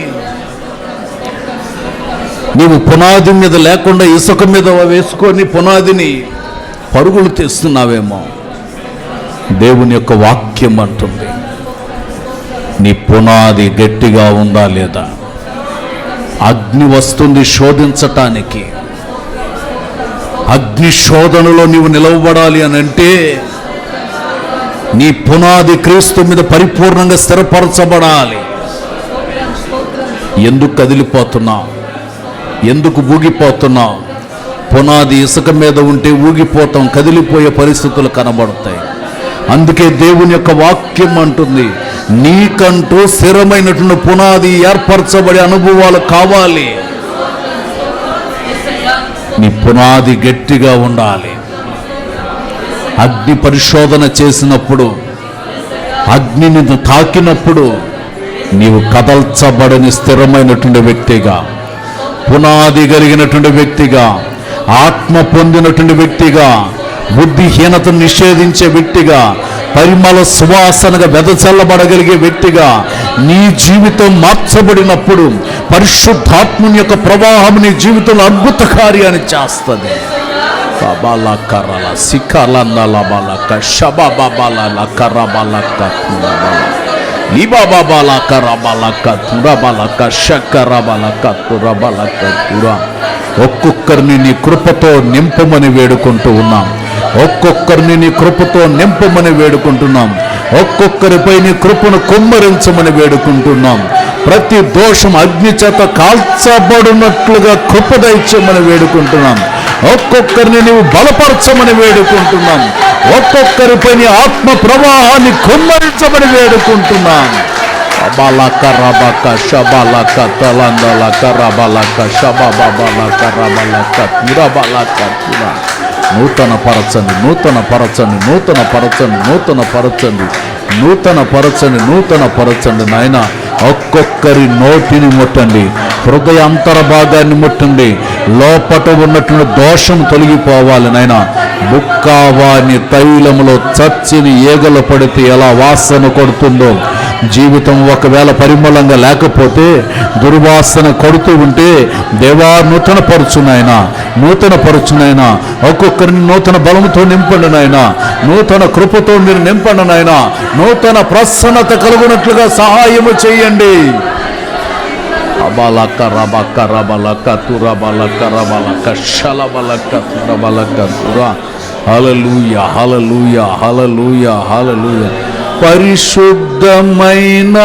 నీవు పునాది మీద లేకుండా ఇసుక మీద వేసుకొని పునాదిని పరుగులు తీస్తున్నావేమో. దేవుని యొక్క వాక్యం అంటుంది, నీ పునాది గట్టిగా ఉందా లేదా? అగ్ని వస్తుంది శోధించటానికి. అగ్ని శోధనలో నీవు నిలవబడాలి అని అంటే నీ పునాది క్రీస్తు మీద పరిపూర్ణంగా స్థిరపరచబడాలి. ఎందుకు కదిలిపోతున్నావు? ఎందుకు ఊగిపోతున్నావు? పునాది ఇసుక మీద ఉంటే ఊగిపోతాం, కదిలిపోయే పరిస్థితులు కనబడతాయి. అందుకే దేవుని యొక్క వాక్యం అంటుంది, నీకంటూ స్థిరమైనటువంటి పునాది ఏర్పరచబడే అనుభవాలు కావాలి. నీ పునాది గట్టిగా ఉండాలి. అగ్ని పరిశోధన చేసినప్పుడు, అగ్నిని తాకినప్పుడు నీవు కదల్చబడని స్థిరమైనటువంటి వ్యక్తిగా, పునాది కలిగినటువంటి వ్యక్తిగా, ఆత్మ పొందినటువంటి వ్యక్తిగా, బుద్ధిహీనతను నిషేధించే వ్యక్తిగా, పరిమళ సువాసనగా వెదజల్లబడగలిగే వ్యక్తిగా నీ జీవితం మార్చబడినప్పుడు పరిశుద్ధాత్మని యొక్క ప్రభావం నీ జీవితంలో అద్భుత కార్యాన్ని చేస్తుంది. ఒక్కొక్కరిని నీ కృపతో నింపమని వేడుకుంటూ ఉన్నాం. ఒక్కొక్కరిని నీ కృపతో నింపమని వేడుకుంటున్నాం. ఒక్కొక్కరిపై నీ కృపను కుమ్మరించమని వేడుకుంటున్నాం. ప్రతి దోషం అగ్ని చేత కాల్చబడినట్లుగా కృప దయచేయమని వేడుకుంటున్నాం. ఒక్కొక్కరిని నీవు బలపరచమని వేడుకుంటున్నాం. ఒక్కొక్కరిపై నీ ఆత్మ ప్రవాహాన్ని కుమ్మరించమని వేడుకుంటున్నాం. అబాలక రబక షబాలక తలందలక రబలక షబాబాలక రబలక తిరబలక తిర. నూతన పరచండి, నూతన పరచండి, నూతన పరచండి, నూతన పరచండి, నూతన పరచండి, నూతన పరచండి. నాయన ఒక్కొక్కరి నోటిని ముట్టండి, హృదయ అంతర్భాగాన్ని ముట్టండి. లోపట ఉన్నటువంటి దోషం తొలగిపోవాలి నాయనా. బుక్కావాని తైలములో చచ్చిని ఈగలు పడితే ఎలా వాసన కొడుతుందో, జీవితం ఒకవేళ పరిమళంగా లేకపోతే దుర్వాసన కొడుతూ ఉంటే దేవా నూతన పరుచునైనా, నూతన పరుచునైనా, ఒక్కొక్కరిని నూతన బలముతో నింపండి నాయనా, నూతన కృపతో మీరు నింపండి నాయనా, నూతన ప్రసన్నత కలుగునట్లుగా సహాయము చేయండి. అబలక రబక రబలక తురబలక రబలక షలబలక తురబలక తుర. హల్లెలూయా, హల్లెలూయా, హల్లెలూయా, హల్లెలూయా. పరిశుద్ధమైన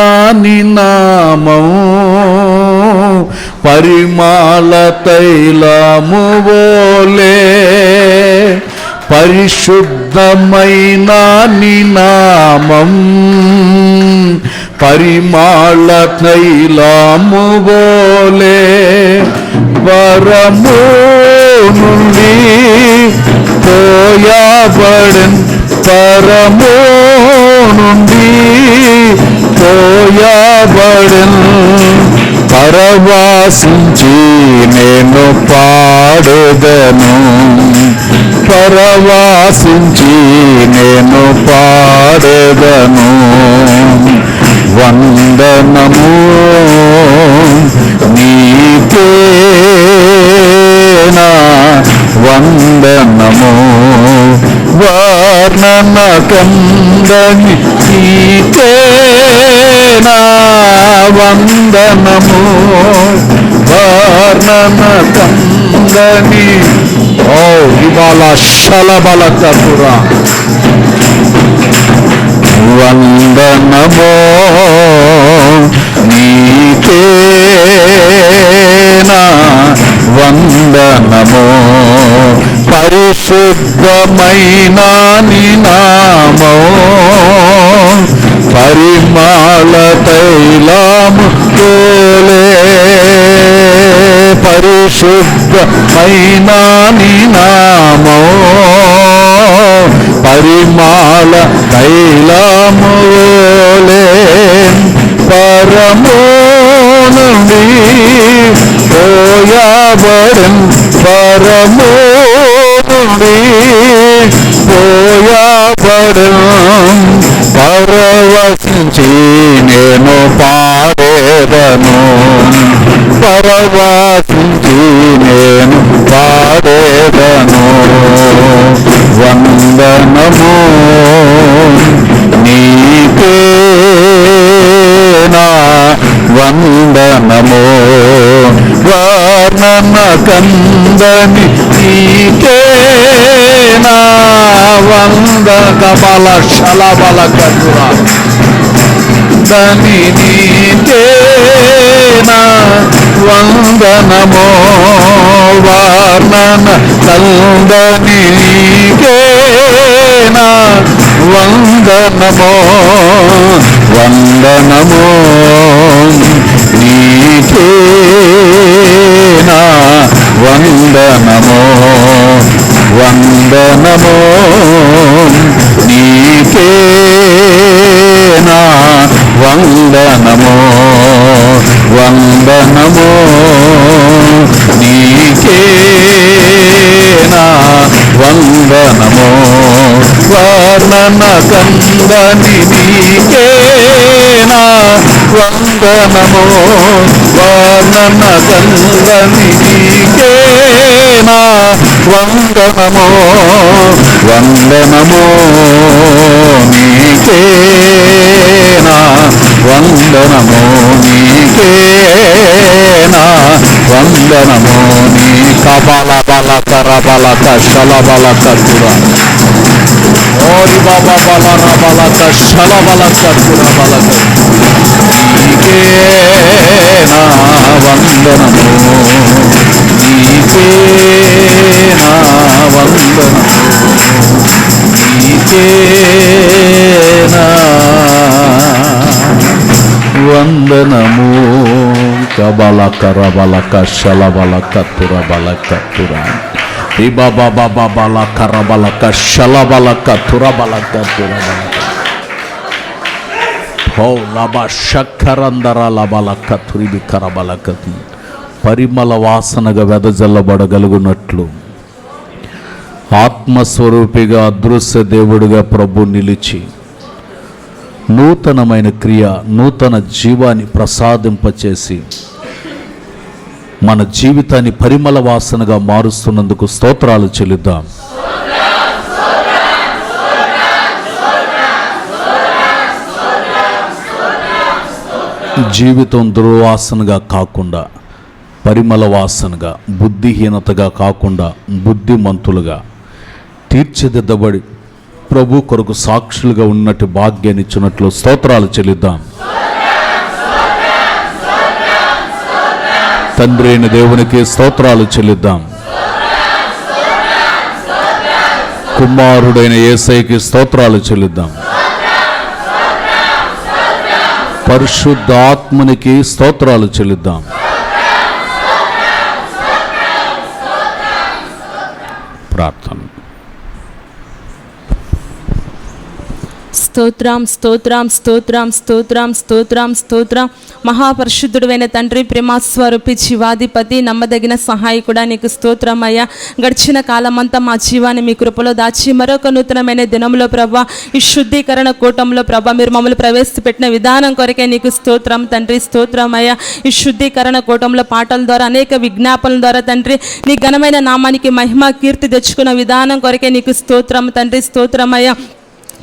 నీ నామం పరిమళ తైలము వలె, పరిశుద్ధమైన నీ నామం పరిమళ తైలము వలె, వరము నుండి పోయబడెన్, పరము నుండి పోయబడెన్, పరవాసించి నేను పాడెదను, పరవాసించి నేను పాడెదను. వందనము నీకే నా వందనము, వర్ణన కందని నీకే నా వందనము, వర్ణన కందని. ఓ ఇవాళ శలబల కపురా వందనమో నీకే నా వందనమో, పరిశుద్ధమైన నీ నామో పరిమళ తైలము వలె, పరిశుద్ధమైన నీ నామో పరిమళ తైలము వలె, పరము నుండి పోయబడెన్, పరము నుండి పోయబడెన్, పరవశించి నేను పాడేదను, పరవశించి నేను పాడేదను. వందనము నీకే నా వందనము, వర్ణన కందని నీకే నా వంద కబల శలబల కదురా దని నీకే నా వందనమో, వర్ణన కందని నీకే నా వందనమో, వందనమో నీకే నా వందనమో, వందనమో నీకే నా వందనమో, వందనమో నీకే నా వందనమో, వర్ణన కందని నీకే నా వందనమో, వర్ణన కందని నీకే నా వందనమో, వందనమో నీకే నా వందనమో, నీకే నా వందనమో నీ కబల బల కర బల కషల బల కట్టుర ఓరి బాబా బల రబల కషల బల కట్టుర బల నీకే నా వందనమో, నీకే నా వందనమో, నీకే నా వందనము. కబల కరబల కషల బల కట్టుర బల కట్టుర బాబా బాబా బల కరబల కషల బల కట్టుర బల కట్టుర బల హో లబ షక్కరందర లబలక్క తురిబి కరబలకతి పరిమళ వాసనగా వెదజల్లబడగలుగునట్లు ఆత్మస్వరూపిగా అదృశ్య దేవుడిగా ప్రభు నిలిచి నూతనమైన క్రియ, నూతన జీవాన్ని ప్రసాదింపచేసి మన జీవితాన్ని పరిమళ వాసనగా మారుస్తున్నందుకు స్తోత్రాలు చెల్లిద్దాం. జీవితం దుర్వాసనగా కాకుండా పరిమళ వాసనగా, బుద్ధిహీనతగా కాకుండా బుద్ధిమంతులుగా తీర్చిదిద్దబడి ప్రభు కొరకు సాక్షులుగా ఉన్నట్టు భాగ్యాన్ని ఇచ్చినట్లు స్తోత్రాలు చెల్లిద్దాం. తండ్రి అయిన దేవునికి స్తోత్రాలు చెల్లిద్దాం. కుమారుడైన యేసయ్యకి స్తోత్రాలు చెల్లిద్దాం. పరిశుద్ధాత్మనికి స్తోత్రాలు చెల్లిద్దాం. ప్రార్థన. స్తోత్రం స్తోత్రం స్తోత్రం స్తోత్రం స్తోత్రం స్తోత్రం. మహాపరిశుద్ధుడైన తండ్రి, ప్రేమస్వరూపి, జీవాధిపతి, నమ్మదగిన సహాయకుడా నీకు స్తోత్రం అయ్యా. గడిచిన కాలమంతా మా జీవాన్ని మీ కృపలో దాచి మరొక నూతనమైన దినంలో ప్రభా, ఈ శుద్ధీకరణ కూటంలో ప్రభా మీరు మమ్మల్ని ప్రవేశపెట్టిన విధానం కొరకే నీకు స్తోత్రం తండ్రి. స్తోత్రం అయ్యా. ఈ శుద్ధీకరణ కూటంలో పాటల ద్వారా, అనేక విజ్ఞాపనల ద్వారా తండ్రి నీ ఘనమైన నామానికి మహిమ కీర్తి తెచ్చుకున్న విధానం కొరకే నీకు స్తోత్రం తండ్రి. స్తోత్రం అయ్యా.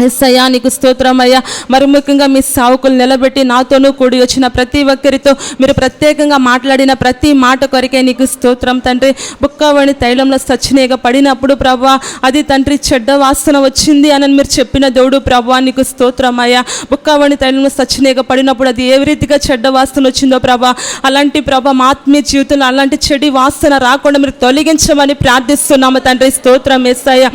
ఎస్సయ్యా నీకు స్తోత్రమయ్యా. మరి ముఖ్యంగా మీ సావుకులు నిలబెట్టి నాతోనూ కూడి వచ్చిన ప్రతి ఒక్కరితో మీరు ప్రత్యేకంగా మాట్లాడిన ప్రతి మాట కొరకే నీకు స్తోత్రం తండ్రి. బుక్కవాణి తైలంలో సచ్చినేగా పడినప్పుడు ప్రభా అది తండ్రి చెడ్డ వాసన వచ్చింది అని మీరు చెప్పిన దేవుడు ప్రభా నీకు స్తోత్రమయ్యా. బుక్కవాణి తైలంలో సచ్చినేగా పడినప్పుడు అది ఏ రీతిగా చెడ్డ వాసన వచ్చిందో ప్రభా, అలాంటి ప్రభా మా ఆత్మీయ జీవితంలో అలాంటి చెడు వాసన రాకుండా మీరు తొలగించమని ప్రార్థిస్తున్నాము తండ్రి. స్తోత్రం యేసయ్యా.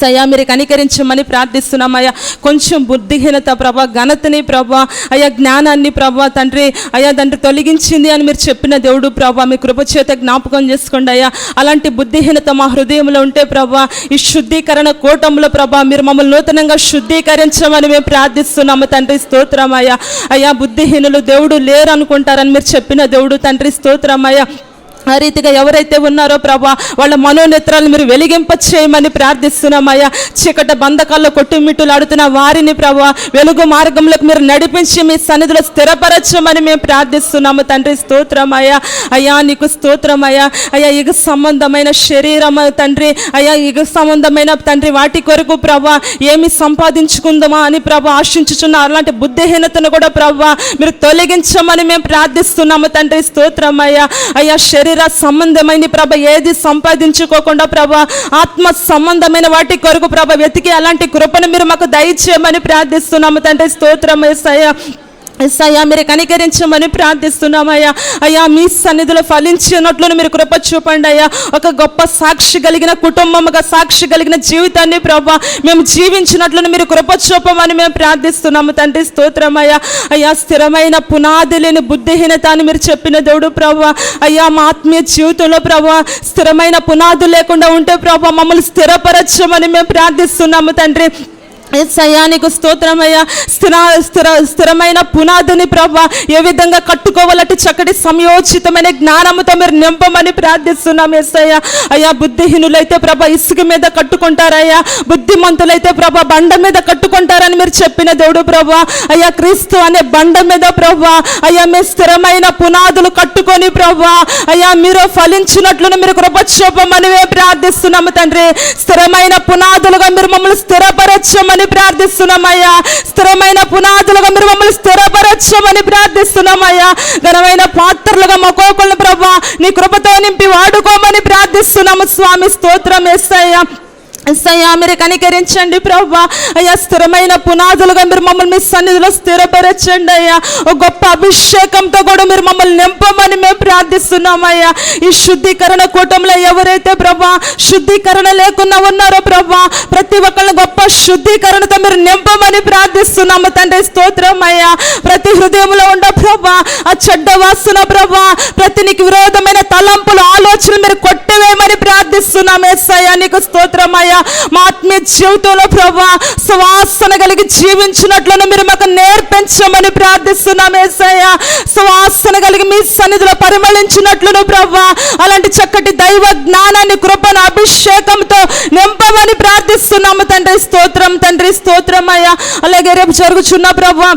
సయ్యా మీరు కనికరించమని ప్రార్థిస్తున్నామయ్యా. కొంచెం బుద్ధిహీనత ప్రభా, ఘనతని ప్రభా, అయ్యా జ్ఞానాన్ని ప్రభా తండ్రి అయ్యా తండ్రి తొలగించింది అని మీరు చెప్పిన దేవుడు ప్రభా మీ కృపచేత జ్ఞాపకం చేసుకోండి అయ్యా. అలాంటి బుద్ధిహీనత మా హృదయంలో ఉంటే ప్రభా ఈ శుద్ధీకరణ కూటంలో ప్రభా మీరు మమ్మల్ని నూతనంగా శుద్ధీకరించమని మేము ప్రార్థిస్తున్నాము తండ్రి. స్తోత్రమయ్యా. అయ్యా బుద్ధిహీనులు దేవుడు లేరు అనుకుంటారని మీరు చెప్పిన దేవుడు తండ్రి. స్తోత్రమయ్యా. ఆ రీతిగా ఎవరైతే ఉన్నారో ప్రభా వాళ్ళ మనోనేత్రాలను మీరు వెలిగింప చేయమని ప్రార్థిస్తున్నామయ్యా. చీకటి బంధకాల్లో కొట్టుమిట్టులాడుతున్న వారిని ప్రభా వెలుగు మార్గంలోకి మీరు నడిపించి మీ సన్నిధిలో స్థిరపరచమని మేము ప్రార్థిస్తున్నాము తండ్రి. స్తోత్రమయ్యా. అయ్యా నీకు స్తోత్రమయ్యా. అయ్యా యుగ సంబంధమైన శరీరం తండ్రి, అయ్యా యుగ సంబంధమైన తండ్రి వాటి కొరకు ప్రభా ఏమి సంపాదించుకుందామా అని ప్రభా ఆశించుచున్న అలాంటి బుద్ధిహీనతను కూడా ప్రభా మీరు తొలగించమని మేము ప్రార్థిస్తున్నాము తండ్రి. స్తోత్రమయ్యా. అయ్యా శరీర సంబంధమైన ప్రభ ఏది సంపాదించుకోకుండా ప్రభ ఆత్మ సంబంధమైన వాటి కొరకు ప్రభ వెతికి అలాంటి కృపను మీరు మాకు దయచేయమని ప్రార్థిస్తున్నాము తండ్రి. స్తోత్రం యేసయ్యా. ఎస్సయ్యా మీరు కనికరించమని ప్రార్థిస్తున్నామయ్యా. అయ్యా మీ సన్నిధిలో ఫలించినట్లు మీరు కృప చూపండి అయ్యా. ఒక గొప్ప సాక్షి కలిగిన కుటుంబముగా, సాక్షి కలిగిన జీవితాన్ని ప్రభా మేము జీవించినట్లు మీరు కృప చూపమని మేము ప్రార్థిస్తున్నాము తండ్రి. స్తోత్రమయ్యా. అయ్యా స్థిరమైన పునాది లేని బుద్ధిహీనత అని మీరు చెప్పిన దేవుడు ప్రభా, అయ్యా మా ఆత్మీయ జీవితంలో ప్రభా స్థిరమైన పునాది లేకుండా ఉంటే ప్రభా మమ్మల్ని స్థిరపరచమని మేము ప్రార్థిస్తున్నాము తండ్రి. సయానికి స్తోత్రమయ్యా. స్థిరమైన పునాదిని ప్రభా ఏ విధంగా కట్టుకోవాలంటే చక్కటి సమయోచితమైన జ్ఞానముతో మీరు నింపమని ప్రార్థిస్తున్నాం యేసయ్యా. అయ్యా బుద్ధిహీనులైతే ప్రభా ఇసుక మీద కట్టుకుంటారయ్యా, బుద్ధిమంతులైతే ప్రభా బండ మీద కట్టుకుంటారని మీరు చెప్పిన దేవుడు ప్రభా. అయ్యా క్రీస్తు అనే బండ మీద ప్రభా అయ్యా మీరు స్థిరమైన పునాదులు కట్టుకొని ప్రభా అయ్యా మీరు ఫలించినట్లును మీరు కృప చూపమని మేము ప్రార్థిస్తున్నాము తండ్రి. స్థిరమైన పునాదులుగా మీరు మమ్మల్ని స్థిరపరచమని ప్రార్థిస్తున్నామయ్యా. స్థిరమైన పునాదులుగా మీరు మమ్మల్ని స్థిరపరచమని ప్రార్థిస్తున్నామయ్యా. ఘనమైన పాత్రలుగా మా కోకులను ప్రభా నీ కృపతో నింపి వాడుకోమని ప్రార్థిస్తున్నాము స్వామి. స్తోత్రం యేసయ్యా. ఎస్సయ్యా మీరు కనికరించండి ప్రభా. అయ్యా స్థిరమైన పునాదులుగా మీరు మమ్మల్ని మీ సన్నిధిలో స్థిరపరచండి అయ్యా. ఒక గొప్ప అభిషేకంతో కూడా మీరు మమ్మల్ని నింపమని మేము ప్రార్థిస్తున్నామయ్యా. ఈ శుద్ధీకరణ కూటంలో ఎవరైతే ప్రభా శుద్ధీకరణ లేకుండా ఉన్నారో ప్రభా ప్రతి ఒక్కరిని గొప్ప శుద్ధీకరణతో మీరు నింపమని ప్రార్థిస్తున్నాము తండ్రి. స్తోత్రం అయ్యా. ప్రతి హృదయంలో ఉండ ప్రభా ఆ చెడ్డ వాసన ప్రభా, ప్రతి నీకు విరోధమైన తలంపులు ఆలోచనలు మీరు కొట్టివేయమని ప్రార్థిస్తున్నాము ప్రార్థిస్తున్నాం యేసయ్యా, నీకు స్తోత్రమయ్యా. మా ఆత్మీయ జీవితంలో ప్రభువా సువాసన కలిగి జీవించినట్లను మీరు మాకు నేర్పించమని ప్రార్థిస్తున్నాం యేసయ్యా. సువాసన కలిగి మీ సన్నిధిలో పరిమళించినట్లును ప్రభువా అలాంటి చక్కటి దైవ జ్ఞానాన్ని, కృపను, అభిషేకంతో నింపమని ప్రార్థిస్తున్నాము తండ్రి. స్తోత్రం తండ్రి, స్తోత్రం అయ్యా. అలాగే రేపు జరుగుచున్న ప్రభువా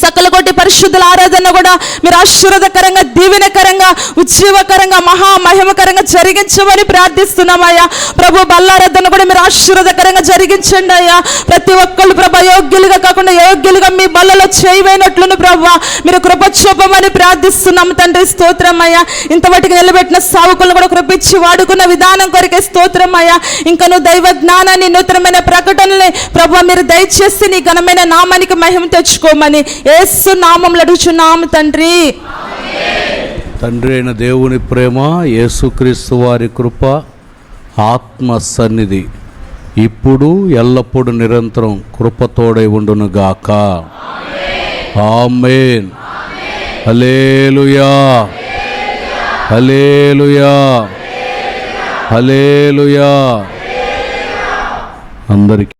సకల కోటి పరిశుద్ధుల ఆరాధన కూడా మీరు ఆశీర్వాదకరంగా, దీవెనకరంగా, ఉజ్జీవకరంగా, మహామహిమకరంగా జరిగించమని ప్రార్థిస్తున్నామయ్యా. ప్రభు బల్లారాధన కూడా మీరు ఆశీర్వాదకరంగా జరిగించండి అయ్యా. ప్రతి ఒక్కళ్ళు ప్రభు యోగ్యులుగా కాకుండా యోగ్యులుగా మీ బల్లలో చేయమైనట్లును ప్రభు మీరు కృప చూపమని ప్రార్థిస్తున్నాము తండ్రి. స్తోత్రం అయ్యా. ఇంతవరకు నిలబెట్టిన సావుకులను కూడా కృపించి వాడుకున్న విధానం కొరకే స్తోత్రం అయ్యా. ఇంకా నువ్వు దైవ జ్ఞానాన్ని, నూతనమైన ప్రకటనని ప్రభు మీరు దయచేసి నీ ఘనమైన నామానికి మహిమ తెచ్చుకోమని యేసు నామములో అడుగుచున్నాము తండ్రి. తండ్రి అయిన దేవుని ప్రేమ, యేసుక్రీస్తు వారి కృప, ఆత్మ సన్నిధి ఇప్పుడు ఎల్లప్పుడూ నిరంతరం కృపతోడై ఉండునుగాక. ఆమేన్. హల్లెలూయా, హల్లెలూయా, హల్లెలూయా. అందరికీ